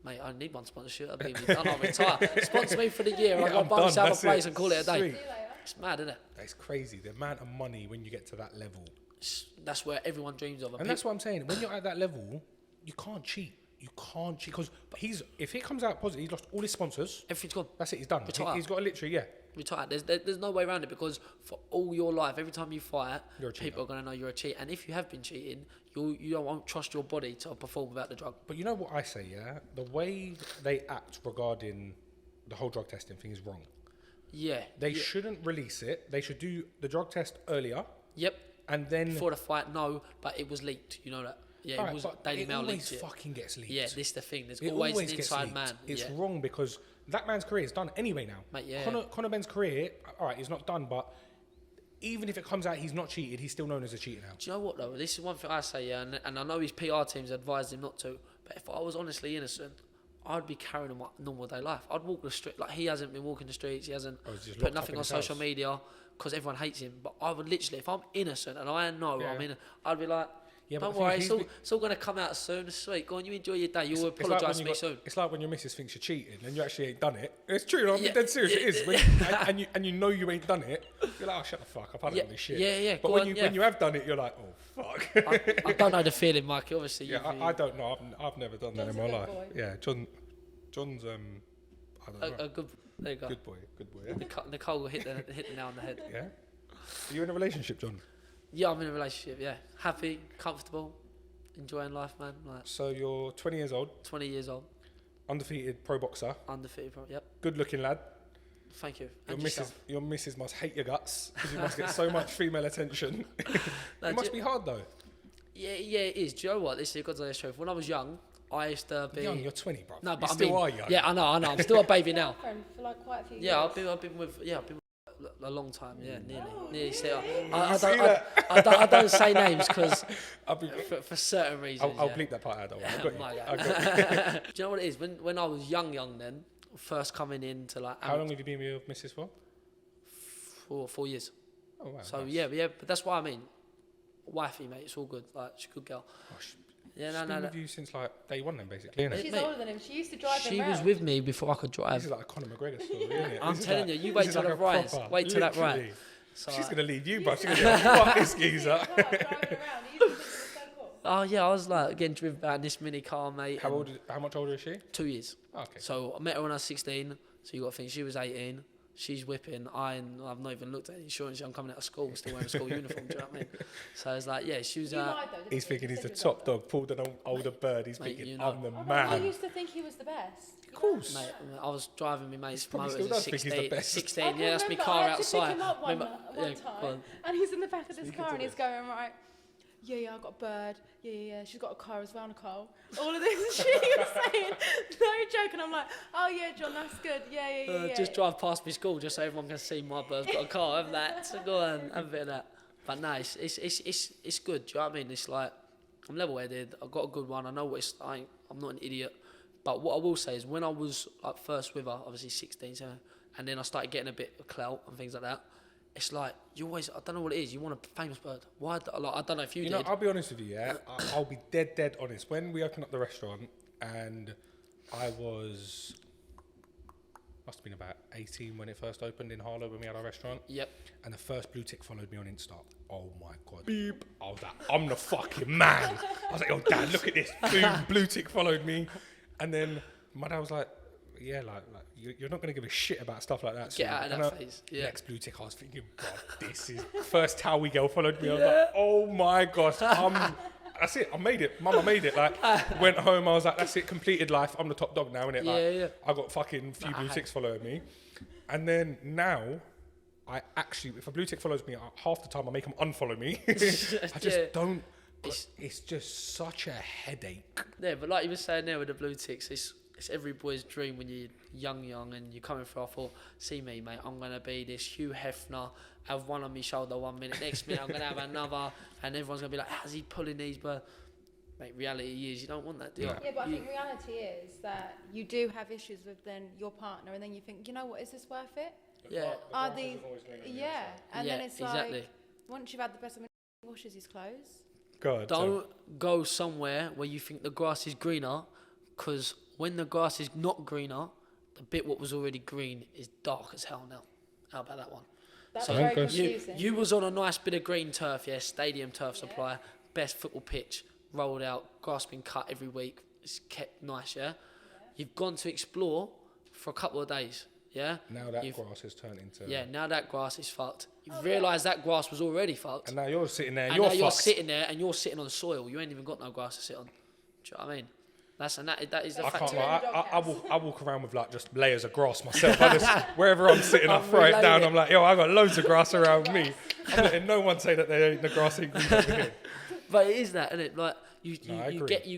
mate, I need one sponsorship. I'll be done. I'll retire. Sponsor me for the year. Yeah, I'll go I'm buy done, myself that's a place it. and call it a day. Sweet. See you later. It's mad, isn't it? That's crazy. The amount of money when you get to that level. That's where everyone dreams of. And that's what I'm saying. When you're at that level, you can't cheat. You can't cheat. Because if he comes out positive, he's lost all his sponsors. Everything's gone. That's it. He's done. Retire. He's got to literally, yeah. Retired. There's no way around it, because for all your life, every time you fight, You're a cheater. people are going to know you're a cheat. And if you have been cheating, you won't trust your body to perform without the drug. But you know what I say, yeah? The way they act regarding the whole drug testing thing is wrong. Yeah. They shouldn't release it. They should do the drug test earlier. Yep. And then Before the fight, no, but it was leaked. You know that. Yeah, Alright, it was but Daily Mail always leaked it. fucking gets leaked. Yeah, this is the thing. There's It always an gets inside leaked. man. It's yeah. wrong because that man's career is done anyway now. Mate, yeah. Conor Benn's career, all right, he's not done, but even if it comes out he's not cheated, he's still known as a cheater now. Do you know what though? This is one thing I say, yeah, and I know his PR teams advised him not to. But if I was honestly innocent, I'd be carrying on my normal day life. I'd walk the street like he hasn't been walking the streets. He hasn't Oh, he's just put locked up nothing in on his social house. media because everyone hates him. But I would literally, if I'm innocent and I know Yeah. I'm innocent, I'd be like, Yeah, but don't the thing worry, is, it's all going to come out soon. Sweet, go on, you enjoy your day. You'll It's like apologise when to you me soon. It's like when your missus thinks you're cheating and you actually ain't done it. It's true, I'm Yeah. dead serious, it is. And you know you ain't done it, you're like, oh, shut the fuck up, I don't Yeah, know this shit. yeah, But go when on, you yeah. when you have done it, you're like, oh, fuck. I don't know the feeling, Mikey. Obviously, Yeah, I don't know. I've never done that John's in a my good life. boy. Yeah, John's I don't know. a good. There you go. Good boy. Yeah. Nicole will hit the nail on the head. Yeah. Are you in a relationship, John? Yeah, I'm in a relationship. Yeah, happy, comfortable, enjoying life, man. Like So you're 20 years old, 20 years old, undefeated pro boxer, undefeated. Yep. good looking lad. Thank you. Your And missus, yourself. your missus must hate your guts because you must get so much female attention. No, It must be hard though. Yeah, it is. Do you know what? This is God's honest truth. When I was young, I used to be. Young, you're 20, bro. No, but you I still mean, are young. yeah, I know. I'm still a baby now. Friend for like quite a few Yeah, years. I've been with a long time. Yeah, nearly. Still, see I don't say names because I'll, be, for certain reasons. I'll yeah. bleep that part out. Don't worry. I got you. My I God. got you. Do you know what it is? When I was young then, first coming into like How long have you been with your missus for? 4 years. Oh, wow. So nice. yeah, but that's what I mean. Wifey, mate, it's all good. Like she's a good girl. Oh, she's Yeah, been with you since like day one then, basically, isn't it? She's Mate, older than him. She used to drive him She was round. with me before I could This drive. is like a Conor McGregor story, isn't it? I'm This is telling like- you, you this wait is till like that a rise. proper- Wait till that literally. rise. So, She's gonna leave you, bro. She's gonna be like, fuck this geezer. Driving around. He used to think it was so cool. oh yeah, I was like getting driven about in this mini car, mate. How and much older is she? 2 years. Okay. So I met her when I was 16. So you got to think she was 18. She's whipping. I've not even looked at the insurance. I'm coming out of school, still wearing a school uniform. Do you know what I mean? So it's like, yeah, she was. You lied though, didn't He's you? thinking You he's the said you top dog, pulled an older bird. He's Mate, thinking, you know. I'm the Oh, no, man. I used to think he was the best. Of course. Mate, I was driving my mate's probably motor still as does think he's the 16. best. 16, I can yeah, that's my remember car I had outside. To pick him up one Remember- time, yeah, go on. and he's in the back of this Speaking car to and he's this. going right. Yeah, I got a bird. Yeah. She's got a car as well, Nicole. All of this shit he was saying. No joke. And I'm like, oh yeah, John, that's good. Yeah. Just drive past my school just so everyone can see my bird's got a car. Have that. So go on, have a bit of that. But no, it's good. Do you know what I mean? It's like I'm level-headed. I've got a good one. I know what it's like. I'm not an idiot. But what I will say is when I was like first with her, obviously 16, 17, and then I started getting a bit of clout and things like that. It's like you always. I don't know what it is. You want a famous bird. Why? Like, I don't know if you You did. know, I'll be honest with you, yeah. I'll be dead honest. When we opened up the restaurant, and I must have been about 18 when it first opened in Harlow when we had our restaurant. Yep. And the first BlueTick followed me on Insta. Oh my god. Beep. I was like, I'm the fucking man. I was like, oh dad, look at this. Boom, BlueTick followed me. And then my dad was like, yeah, like you're not going to give a shit about stuff like that. Get out of that phase. Yeah. Next BlueTick, I was thinking, God, this is first Towie girl followed me. I was like, oh my gosh, that's it. I made it. Mama made it. Like, went home. I was like, that's it. Completed life. I'm the top dog now, innit? Like, Yeah. I got fucking few BlueTicks following me, and then now, I actually, if a BlueTick follows me, half the time I make them unfollow me. I just don't. It's just such a headache. Yeah, but like you were saying there with the blue ticks, it's every boy's dream when you're young and you're coming through. I thought, see me, mate, I'm going to be this Hugh Hefner, have one on my shoulder 1 minute, next minute I'm going to have another, and everyone's going to be like, how's he pulling these? But, mate, reality is you don't want that, do you? Yeah, but I think reality is that you do have issues with then your partner, and then you think, you know what, is this worth it? Yeah. Are these? Yeah, and Yeah, then it's exactly. like once you've had the best of it, he washes his clothes. God. Don't go somewhere where you think the grass is greener, because when the grass is not greener, the bit what was already green is dark as hell now. How about that one? That's So very Don't go- confusing. You was on a nice bit of green turf, yeah, stadium turf supply, best football pitch, rolled out, grass been cut every week, it's kept nice, yeah? You've gone to explore for a couple of days, yeah? Now that grass has turned into. Yeah, now that grass is fucked. You've realised that grass was already fucked. And now you're sitting there. And You're now you're fucked. sitting there and you're sitting on soil. You ain't even got no grass to sit on. Do you know what I mean? That is the I fact. can't lie. I walk around with like just layers of grass myself. I just, wherever I'm sitting, I throw it down. I'm like, yo, I got loads of grass around me. I'm letting no one say that the grass ain't green over here. But it is that, isn't it? Like you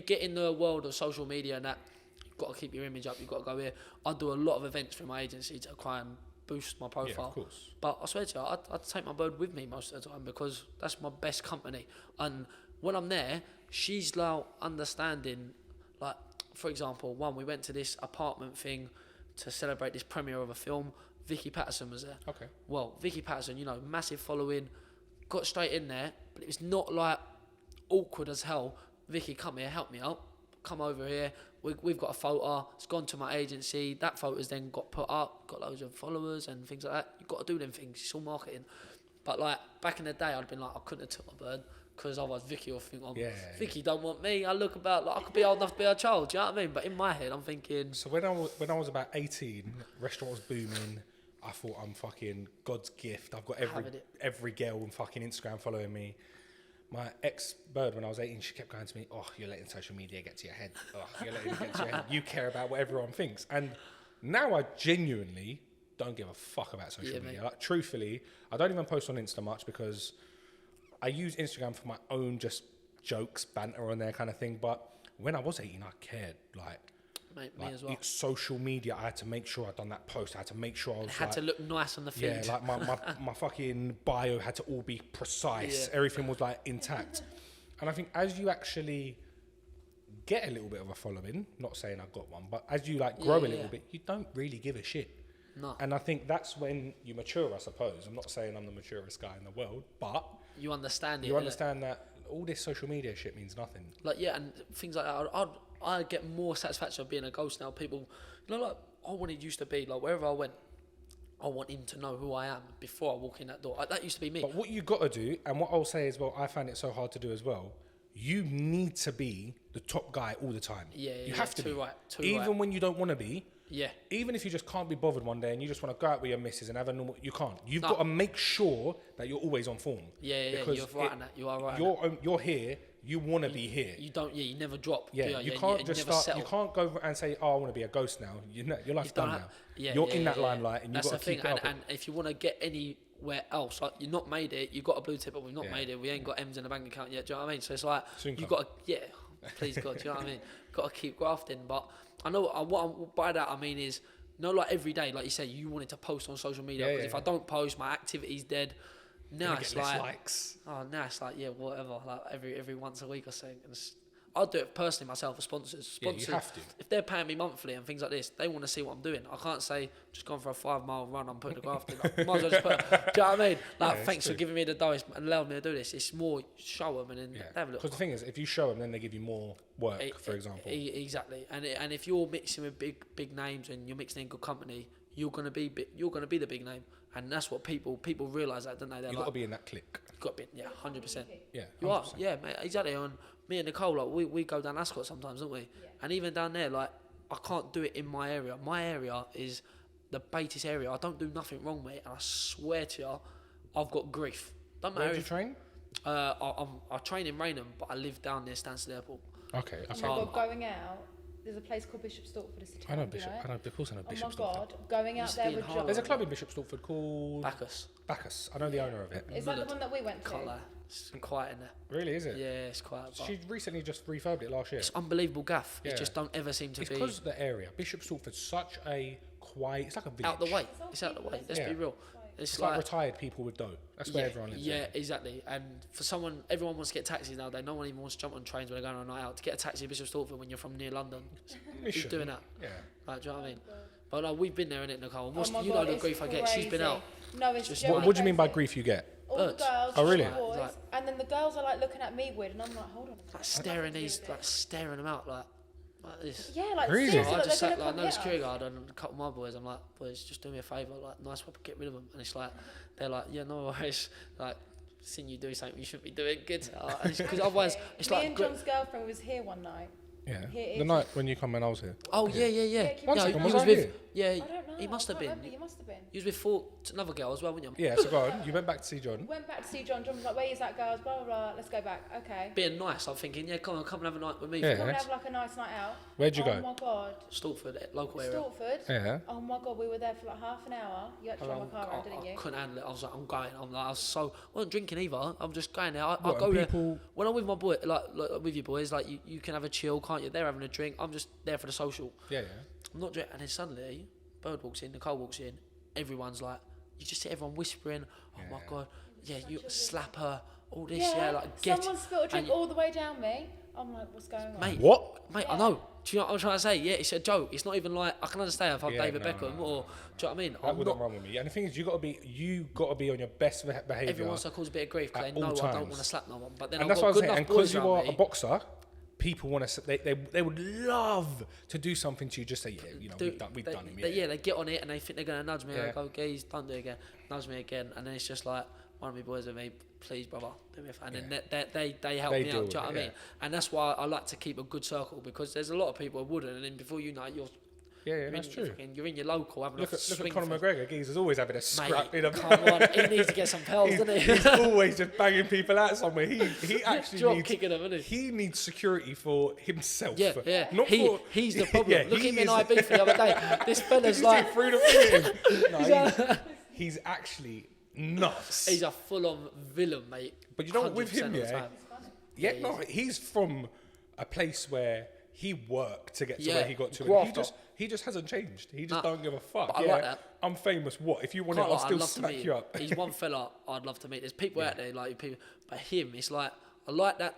get in the world of social media and that. You've got to keep your image up. You've got to go here. I do a lot of events through my agency to try and boost my profile. Yeah, of course. But I swear to you, I'd take my bird with me most of the time because that's my best company. And when I'm there, she's like understanding. Like, for example, we went to this apartment thing to celebrate this premiere of a film. Vicky Patterson was there. Okay. Well, Vicky Patterson, massive following, got straight in there, but it was not like awkward as hell. Vicky, come here, help me out. Come over here. We've got a photo. It's gone to my agency. That photo's then got put up, got loads of followers and things like that. You've got to do them things. It's all marketing. But like back in the day, I'd been like, I couldn't have took my bird. Because otherwise Vicky will think, Vicky don't want me. I look about like I could be old enough to be her child. Do you know what I mean? But in my head, I'm thinking. So when I was about 18, restaurant was booming. I thought I'm fucking God's gift. I've got every girl on fucking Instagram following me. My ex-bird, when I was 18, she kept going to me, oh, you're letting social media get to your head. Oh, you're letting it get to your head. You care about what everyone thinks. And now I genuinely don't give a fuck about social media. Like, truthfully, I don't even post on Insta much because I use Instagram for my own just jokes, banter on there kind of thing. But when I was 18, I cared. Mate, me as well. It's social media. I had to make sure I'd done that post. I had to make sure I was had to look nice on the feed. Yeah, like my fucking bio had to all be precise. Yeah. Everything was like intact. And I think as you actually get a little bit of a following, not saying I got one, but as you like grow a little bit, you don't really give a shit. No. And I think that's when you mature, I suppose. I'm not saying I'm the maturest guy in the world, but you understand You understand that all this social media shit means nothing. Like, yeah, and things like that. I get more satisfaction of being a ghost now. People, like I wanted used to be, like wherever I went, I want him to know who I am before I walk in that door. That used to be me. But what you got to do, and what I'll say as well, I find it so hard to do as well, you need to be the top guy all the time. Yeah, you have to be. Right. Even when you don't want to be. Yeah. Even if you just can't be bothered one day and you just want to go out with your missus and have a normal, you can't. You've got to make sure that you're always on form. Yeah, because you're right on that. You are right. You're here. You want to be here. You don't. Yeah, you never drop. Yeah, you can't just start. Settle. You can't go and say, "Oh, I want to be a ghost now." Your life's done now. You're in that limelight, and you've got to keep it up. And if you want to get anywhere else, like you're not made it, you've got a blue tip, but we've not made it. We ain't got M's in the bank account yet. Do you know what I mean? So it's like you've got to, please God, do you know what I mean? Got to keep grafting. But I know by that I mean is. Like every day, like you said, you wanted to post on social media. Because if I don't post, my activity's dead. Now it's like, likes. Now it's like, whatever. Like every once a week or something. I'll do it personally myself for sponsors. You have to. If they're paying me monthly and things like this, they want to see what I'm doing. I can't say, just gone for a 5-mile run, I'm putting the graft in. Like, might as well just put, do you know what I mean? Like, thanks for giving me the dough and allowing me to do this. It's more show them and then they have a look. Because the thing is, if you show them, then they give you more work, for example. Exactly. And if you're mixing with big names and you're mixing in good company, you're gonna be the big name. And that's what people realise that, don't they? You've got to be in that clique. You've got to be, 100%. Yeah, 100%. You are, mate, exactly. And me and Nicole, like, we go down Ascot sometimes, don't we? Yeah. And even down there, like, I can't do it in my area. My area is the baitest area. I don't do nothing wrong, mate. And I swear to you, I've got grief. Don't matter. Where do you train? I train in Raynham, but I live down near Stansted Airport. Okay. Going out. There's a place called Bishop Stortford. I know Bishop. I know. Of course, I know Bishop Stortford. Oh my God! Going out there with John. There's a club in Bishop Stortford called Bacchus. I know the owner of it. Is that the one that we went to? Can't lie. It's quiet in there. Really, is it? Yeah, it's quiet. She recently just refurbed it last year. It's unbelievable gaff. It just don't ever seem to be. It's because of the area. Bishop Stortford's such a quiet. It's like a village. Out the way. It's out the way. Let's be real. It's like retired people with dough. That's where everyone lives. Yeah, exactly. And for everyone wants to get taxis nowadays. No one even wants to jump on trains when they're going on a night out. To get a taxi to Bishop Stortford when you're from near London, who's doing that? Yeah. Like, do you know what I mean? But no, we've been there, innit, Nicole? You know the grief I get. She's been out. No, it's just what do you mean by grief you get? All the girls, really? Boys, and then the girls are like looking at me weird, and I'm like, hold on. Like staring them out like this. Yeah, like really? seriously, I just sat like, I know the security guard and a couple of my boys. I'm like, boys, just do me a favour, like, nice way to get rid of them. And it's like, they're like, yeah, no worries. Like, seeing you do something you shouldn't be doing, good. Because otherwise, it's me like. Me and John's girlfriend was here one night. Yeah. The night when you come and I was here. Oh yeah. One second, was I here? Yeah. He must have been. You must have been. You was with another girl as well, weren't you? Yeah, so go on. You went back to see John. Went back to see John. John was like, where is that girl? Blah, blah, blah. Let's go back. Okay. Being nice, I'm thinking, yeah, come and have a night with me. Yeah. Come and have like a nice night out. Where'd you go? Oh my God. Stalford, local area. Stalford? Yeah. Oh my God, we were there for like half an hour. You had to drive my car around, didn't you? I couldn't handle it. I was like, I'm going. I wasn't drinking either. I'm just going there. I What, go and there. people- When I'm with my boy, like with you boys, like you can have a chill, can't you? They're having a drink. I'm just there for the social. Yeah. I'm not drinking. And then suddenly, Bird walks in, Nicole walks in. Everyone's like, you just see everyone whispering, oh my God, yeah, you slap her, all this, like get. Someone spilled a drink all the way down me. I'm like, what's going on? Mate, What? Mate, I know. Do you know what I'm trying to say? Yeah, it's a joke. It's not even like I can understand if I'm Yeah, David no, Beckham no, or do you know what I mean? That I'm wouldn't not. run with me. And the thing is, you got to be on your best behaviour. Everyone wants to cause a bit of grief because at they know all I don't times. want to slap no one. But then And I've that's got what I'm good saying. enough And because boys you around are me. a boxer, people want to. They would love to do something to you. Just say, yeah, you know, we've done him. Yeah, they get on it and they think they're going to nudge me. Yeah. I go, geez, don't do it again. Nudge me again. And then it's just like, one of my boys with me, please, brother, do me a favour. And then they help They me deal out, with do you know it, what I mean? And that's why I like to keep a good circle because there's a lot of people who wouldn't. And then before you know it, Yeah, that's true. You're in your local having Look a at swing Conor fest. McGregor. He's always having a scrap in a. Come on, he needs to get some pals, doesn't he? He's always just banging people out somewhere. He actually Drop needs. kicking them, isn't he? He needs security for himself. Yeah. Not He's the for, problem. Yeah, Look he at him in is- IB for the other day. This fella's He's like, through the thing. No, he's actually nuts. he's a full-on villain, mate. But you know what, with 100% him, of the yeah, time. yeah, no, he's from a place where he worked to get to where he got to. And grafter. he just hasn't changed. He just Nah, don't give a fuck. but I Yeah, like that. I'm famous. What if you want it? Can't I'll lie, I'd still love to smack meet you him. up. He's one fella I'd love to meet. There's people out there like people, but him, it's like I like that.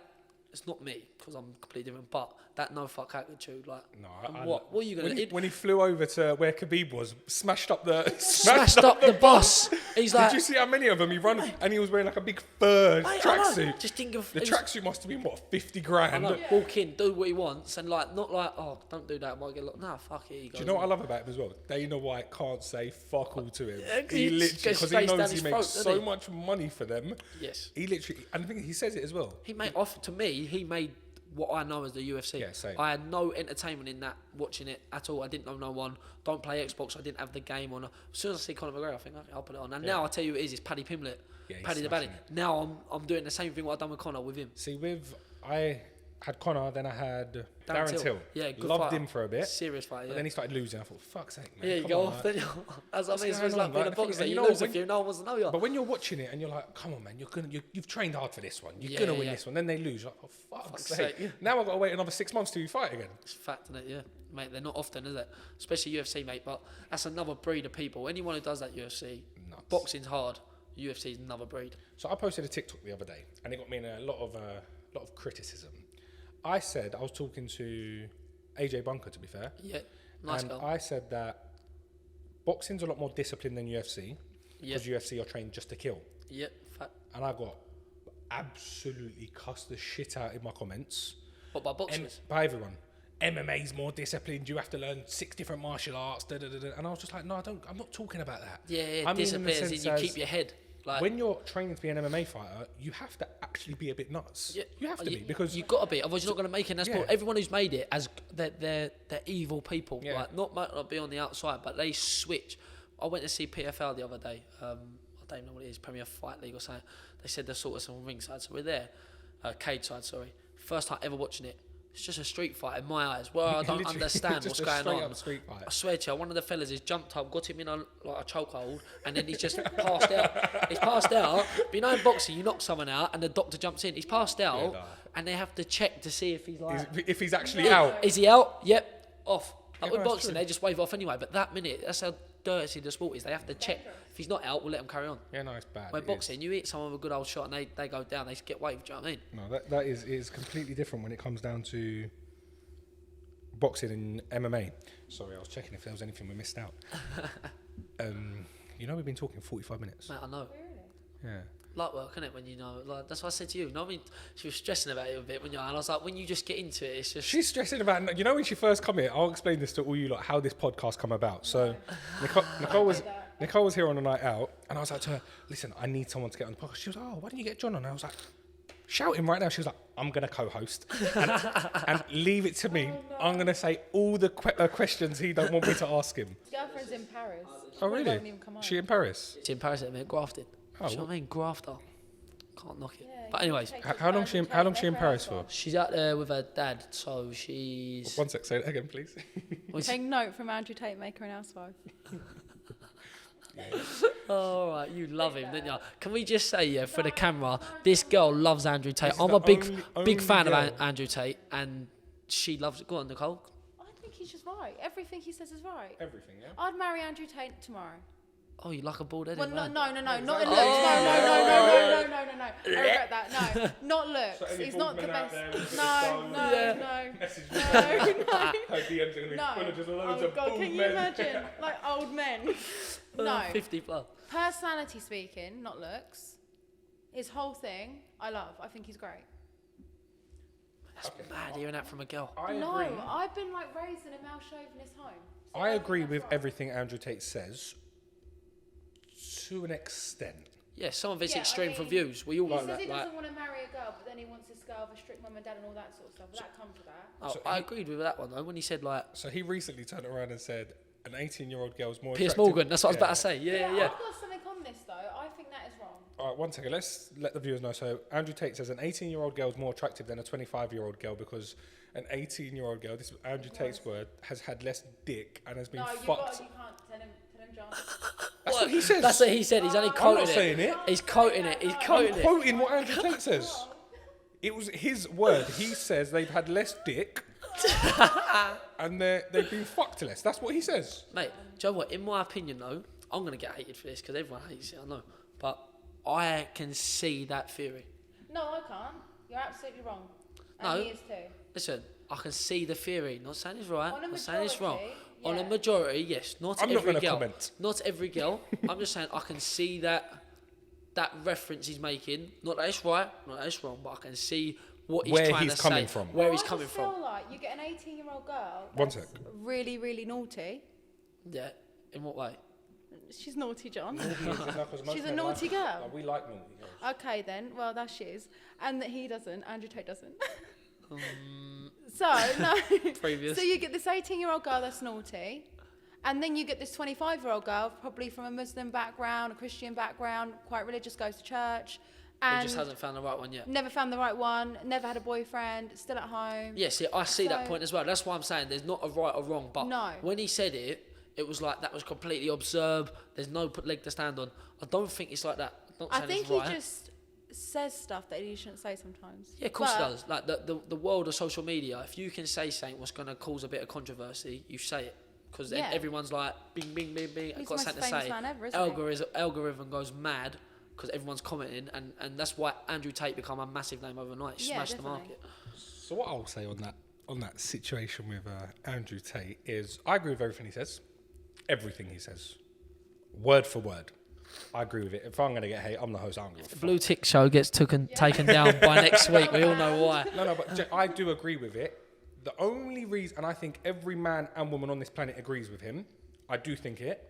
It's not me because I'm completely different, but that no fuck attitude, like, No, what are you gonna do? when he flew over to where Khabib was, smashed up the Smashed up the bus. He's like, Did you see how many of them he run? And he was wearing like a big fur Mate, I know. tracksuit. Just think of The he's- tracksuit must have been what, 50 I grand. know, walk in, do what he wants, and like not like, oh, don't do that, I might get locked. Nah, fuck it. He Do goes, you know what I love about him as well? Dana White can't say fuck all to him. Yeah, 'cause He he literally, just because he stays down knows his he throat, makes doesn't so he? much money for them. Yes. He literally, and I think he says it as well. He made off to me. He made what I know as the UFC. Yeah, same. I had no entertainment in that watching it at all. I didn't know no one. Don't play Xbox. I didn't have the game on. As soon as I see Conor McGregor, I think okay, I'll put it on. And now I tell you, it's Paddy Pimblett. Yeah, he's Paddy the Baddy. smashing it. Now I'm doing the same thing what I've done with Conor with him. See, I had Conor, then I had Darren Till. Till. Yeah, good Loved fighter. him for a bit. Serious fight. But Yeah. then he started losing. I thought, fuck's sake, man. Yeah, you come go on, off. man. Then as I mean, it's going like on, being a like, the thing boxer. is, You you know, lose a when- few. No one wants to know you. But when you're watching it and you're like, come on, man, you've trained hard for this one. You're Yeah, gonna yeah, win yeah. this one. Then they lose. You're like, oh, fuck's Fuck's sake. sake. Now I've got to wait another 6 months till you fight again. It's fact, isn't it? Yeah, mate. They're not often, is it? Especially UFC, mate. But that's another breed of people. Anyone who does that UFC, Nuts. boxing's hard. UFC is another breed. So I posted a TikTok the other day, and it got me in a lot of criticism. I said I was talking to AJ Bunker, to be fair, Yeah, nice and girl. I said that boxing's a lot more disciplined than UFC Yeah, because UFC are trained just to kill. yeah, fact. And I got absolutely cussed the shit out in my comments. What by boxers? By everyone. MMA's more disciplined. You have to learn 6 different martial arts. Da, da, da, da. And I was just like, no, I'm not talking about that. Yeah, I mean, in the disappears and sense you as keep your head. Like, when you're training to be an MMA fighter, you have to actually be a bit nuts. yeah, You have to be because you got to be. Otherwise, you're not going to make it. And that's Yeah. what everyone who's made it as they're evil people. Yeah. Like not might not be on the outside, but they switch. I went to see PFL the other day. I don't even know what it is, Premier Fight League or something. They said they're sort of some ringside, so we're there, cage side. Sorry, first time ever watching it. It's just a street fight in my eyes. Well, I don't Literally, understand just what's a going straight on. up street fight. I swear to you, one of the fellas has jumped up, got him in a chokehold, and then he's just passed out. He's passed out. But you know in boxing, you knock someone out, and the doctor jumps in. He's passed out, nah. and they have to check to see if he's like, if he's actually out. is he out? Yep, off. Like Yeah, with no, it's boxing, true. they just wave off anyway. But that minute, that's how dirty the sport is. They have to check. If he's not out, we'll let him carry on. Yeah, no, it's bad. When It boxing, you hit someone with a good old shot, and they go down, they get waved. Do you know what I mean? No, that is completely different when it comes down to boxing and MMA. Sorry, I was checking if there was anything we missed out. You know, we've been talking 45 minutes. Mate, I know. Yeah. Light work, isn't it? When you know, like that's what I said to you. You know what I mean? She was stressing about it a bit when you're, and I was like, when you just get into it, it's just. She's stressing about, you know, when she first come here, I'll explain this to all you, like how this podcast come about. So Nicole was here on a night out, and I was like to her, listen, I need someone to get on the podcast. She was like, oh, why didn't you get John on? And I was like, shouting right now. She was like, I'm going to co-host and leave it to me. I'm going to say all the questions he don't want me to ask him. His girlfriend's in Paris. Oh, really? Won't even come She home. in Paris? She's in Paris at the minute, grafted. Oh, You know what I mean? Grafter. Can't knock it. Yeah, But anyways, How long she in Paris for? she's out there with her dad, so she's... One sec, say it again, please. Take note from Andrew Tate, make her an housewife. Oh, right, you love him, didn't you? Can we just say, yeah, for the camera, this girl loves Andrew Tate. This is I'm the a big only fan girl. of Andrew Tate, and she loves it. Go on, Nicole. I think he's just right. Everything he says is right. Everything, yeah? I'd marry Andrew Tate tomorrow. Oh, you like a bald-headed Well, man? no, not in looks. Oh. No. I regret that. No, not looks. So any He's not the bald men out best. there with No, big no, Yeah. no. Message me. No. Her DMs are going to be No. full of just loads Oh of God, bald can you men. imagine? Like old men. No. 50 plus. Personality speaking, not looks. His whole thing, I love. I think he's great. That's mad hearing that from a girl. I No, agree. I've been like raised in a male chauvinist home. So I think agree that's with right. everything Andrew Tate says to an extent. Yeah, some of it's Yeah, I extreme for mean, views. We all He know says that. he Like, doesn't want to marry a girl, but then he wants this girl with a strict mum and dad and all that sort of stuff. But that comes with that. oh, So I he- agreed with that one though when he said like So he recently turned around and said an 18-year-old girl's more Piers attractive. Morgan. That's what I was about to say. Yeah. I've got something on this though. I think that is wrong. All right, one second. Let's let the viewers know. So Andrew Tate says an 18-year-old girl is more attractive than a 25-year-old girl because an 18-year-old girl, this is Andrew Tate's word, has had less dick and has been No, fucked. you can't tell him, John. That's what he says. That's what he said. He's only I'm quoting not saying it. He's quoting it. He's I'm quoting it. quoting what Andrew Tate says. It was his word. He says they've had less dick and they've been fucked less. That's what he says. Mate, do you know what? In my opinion, though, I'm going to get hated for this because everyone hates it, I know. But I can see that theory. No, I can't. You're absolutely wrong. No. And he is too. Listen, I can see the theory. Not saying it's right, On a not saying it's wrong. majority, On a yeah. majority, yes. Not I'm not every gonna girl. comment. Not every girl. I'm just saying I can see that reference he's making. Not that it's right, not that it's wrong, but I can see what he's Where trying he's to coming say. from. Where Well, he's I coming just from. feel like you get an 18-year-old girl One that's sec. really, really naughty. Yeah. In what way? She's naughty, John. She's She's a naughty girl. We like naughty girls. Okay then, well that's she's. And that he doesn't, Andrew Tate doesn't. So, no. Previous. So you get this 18-year-old girl that's naughty, and then you get this 25-year-old girl, probably from a Muslim background, a Christian background, quite religious, goes to church, He and just hasn't found the right one yet. never found the right one, never had a boyfriend, still at home. Yeah, see, I see that So- point as well. That's why I'm saying there's not a right or wrong. But No. when he said it, it was like that was completely absurd. There's no leg to stand on. I don't think it's like that. I'm not I saying think it's he right. just says stuff that he shouldn't say sometimes. Yeah, of course But it does. Like the world of social media, if you can say something what's going to cause a bit of controversy, you say it. Because then Yeah. everyone's like, bing, bing, bing, bing, I've He's got the something most to famous say. man ever, isn't he? Algorithm goes mad because everyone's commenting, and that's why Andrew Tate become a massive name overnight. He Yeah, smashed definitely. the market. So what I'll say on that situation with Andrew Tate is I agree with everything he says. Everything he says. Word for word. I agree with it. If I'm going to get hate, I'm the host. I'm going to The BlueTick show gets taken down by next week. We all know why. No, but I do agree with it. The only reason, and I think every man and woman on this planet agrees with him, I do think it,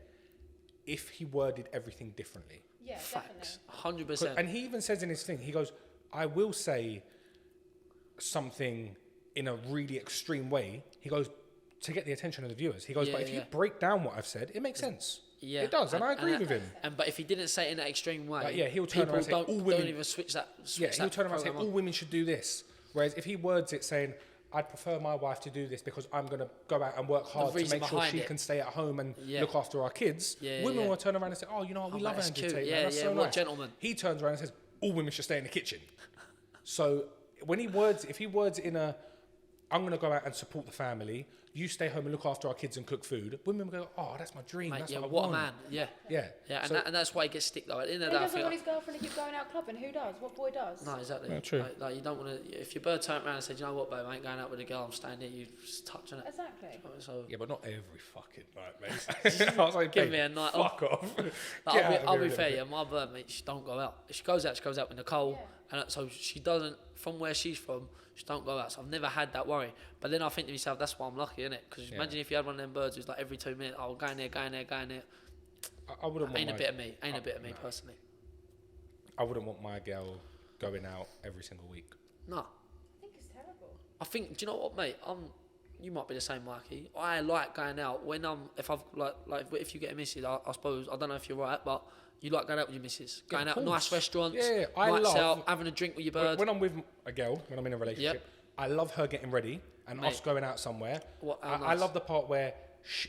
if he worded everything differently. Yeah, Facts. definitely. 100%. And he even says in his thing, he goes, I will say something in a really extreme way. He goes, to get the attention of the viewers. He goes, but if you break down what I've said, it makes sense. Yeah, It does, and I agree with him. But if he didn't say it in that extreme way, Like, yeah, he'll turn people around and say, don't, all don't women- even switch that. Yeah, Switch he'll that turn around and say, program all on. women should do this. Whereas if he words it saying, I'd prefer my wife to do this because I'm going to go out and work hard to reason make sure behind she it. can stay at home and Yeah. look after our kids, women will turn around and say, oh, you know what, we Oh, love that's Andrew cute. Tate. Yeah, man, that's yeah, so what a nice. gentleman. He turns around and says, all women should stay in the kitchen. So when he words, if he words it in a, I'm going to go out and support the family, you stay home and look after our kids and cook food, women will go, oh, that's my dream. Mate, That's yeah, what I what a want. man. Yeah. Yeah. Yeah, and, So- and that's why he gets stick though. At the end of He that, I doesn't want think. his girlfriend to keep going out clubbing. Who does? What boy does? No, exactly. Yeah, true. Like you don't want to. If your bird turned around and said, "You know what, babe, I ain't going out with a girl. I'm staying here." You just touch on it. Exactly. So Yeah, but not every fucking night, mate. I was like, give babe, me a night fuck off. Like, Get out of I'll here be a fair, little yeah. My bird, mate, she don't go out. If she goes out with Nicole, and so she doesn't. From where she's from, she don't go out. So I've never had that worry. But then I think to myself, that's why I'm lucky, innit? Because imagine if you had one of them birds who's like every 2 minutes, oh, go in there, go in there, go in there. I wouldn't want Ain't a my- bit of me. Ain't a bit of me personally. I wouldn't want my girl going out every single week? No. I think it's terrible. I think, do you know what, mate? You might be the same, Mikey. I like going out when if you get a missus, I suppose, I don't know if you're right, but you like going out with your missus. Going out to nice restaurants, nights out, having a drink with your bird. When I'm with a girl, when I'm in a relationship, I love her getting ready and us going out somewhere. I love the part where,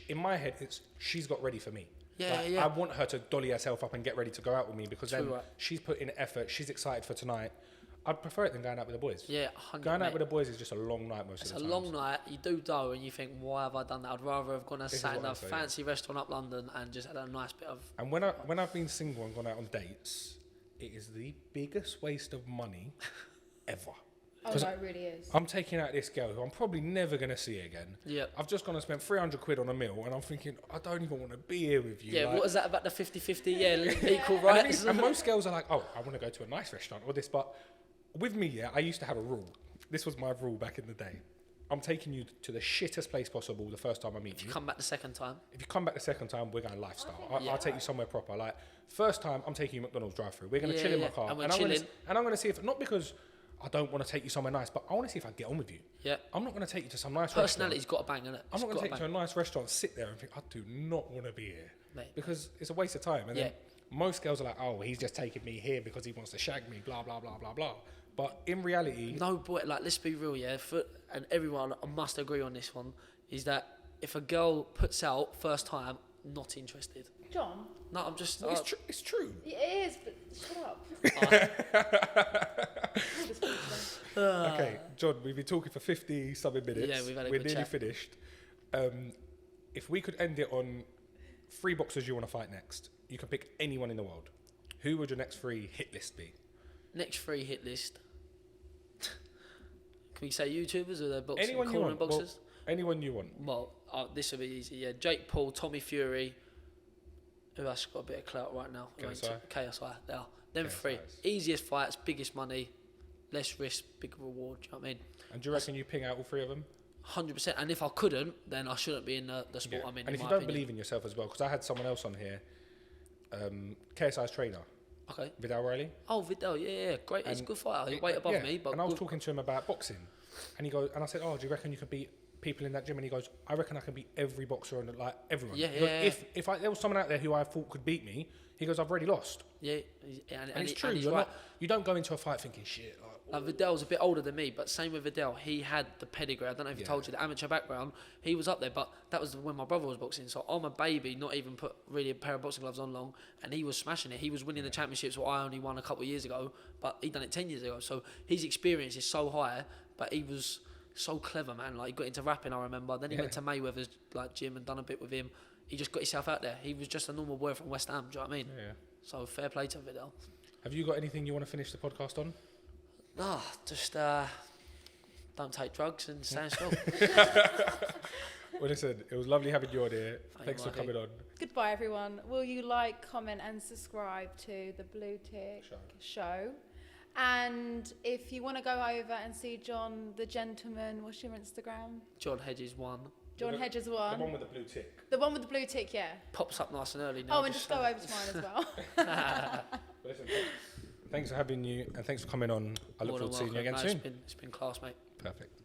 in my head, she's got ready for me. I want her to dolly herself up and get ready to go out with me because she's put in effort, she's excited for tonight. I'd prefer it than going out with the boys. Yeah, 100%. Going out with the boys is just a long night most of the time. It's a long night. You do dough and you think, why have I done that? I'd rather have gone and sat in a fancy restaurant up London and just had a nice bit of... And when I've been single and gone out on dates, it is the biggest waste of money ever. Oh, no, it really is. I'm taking out this girl who I'm probably never going to see again. Yeah. I've just gone and spent 300 quid on a meal and I'm thinking, I don't even want to be here with you. Yeah, what is that about the 50-50? Yeah, equal rights. And most girls are like, oh, I want to go to a nice restaurant or this, but with me, I used to have a rule. This was my rule back in the day. I'm taking you to the shittest place possible the first time I meet you. If you come back the second time. If you come back the second time, we're going lifestyle. I'll take you somewhere proper. Like, first time, I'm taking you McDonald's drive-through. We're going to chill in my car. And we're chilling. I'm going to see if, not because I don't want to take you somewhere nice, but I want to see if I get on with you. Yeah. I'm not going to take you to some nice Personality's restaurant. got a bang, innit? I'm not going to take you to a nice restaurant, sit there and think, I do not want to be here. Mate. Because it's a waste of time. And then most girls are like, oh, he's just taking me here because he wants to shag me, blah, blah, blah, blah, blah. But in reality... No, boy, like, let's be real, and everyone must agree on this one, is that if a girl puts out first time, not interested. John? No, I'm just... It's true. It is, but shut up. Okay, John, we've been talking for 50-something minutes. Yeah, we've had a We're good nearly chat. finished. If we could end it on 3 boxers you want to fight next, you can pick anyone in the world. Who would your next 3 hit list be? Next 3 hit list. Can we say YouTubers or they're boxing? Anyone you want. Boxers? Well, anyone you want. Well, this will be easy. Yeah, Jake Paul, Tommy Fury. Who else got a bit of clout right now? KSI. There. Them 3. Easiest fights, biggest money, less risk, big reward. Do you know what I mean? And do you reckon you ping out all 3 of them? 100%. And if I couldn't, then I shouldn't be in the sport I'm in. And if you don't believe in yourself as well, because I had someone else on here, KSI's trainer. Okay. Vidal Riley. Oh, Vidal, yeah, great. He's a good fighter. He's way above me, but and I was talking to him about boxing, and I said, "Oh, do you reckon you could beat people in that gym?" And he goes, "I reckon I can beat every boxer and like everyone." Yeah, If there was someone out there who I thought could beat me, he goes, "I've already lost." Yeah, and it's true. You don't go into a fight thinking shit. Vidal's a bit older than me, but same with Vidal. He had the pedigree. I don't know if he told you the amateur background. He was up there, but that was when my brother was boxing. So I'm a baby, not even put really a pair of boxing gloves on long, and he was smashing it. He was winning the championships, what I only won a couple of years ago, but he done it 10 years ago. So his experience is so high, but he was so clever, man. Like he got into rapping, I remember. Then he went to Mayweather's gym and done a bit with him. He just got himself out there. He was just a normal boy from West Ham. Do you know what I mean? Yeah. So fair play to Vidal. Have you got anything you want to finish the podcast on? No, just don't take drugs and stand still. Well, listen, it was lovely having you on here. Thanks for coming on. Goodbye, everyone. Will you like, comment, and subscribe to the BlueTick show? And if you want to go over and see John the Gentleman, what's your Instagram? John Hedges 1. John Hedges 1. The one with the blue tick. The one with the blue tick, yeah. Pops up nice and early now. Oh, and just go over to mine as well. Listen, thanks for having you, and thanks for coming on. I look forward to seeing you again soon. It's been class, mate. Perfect.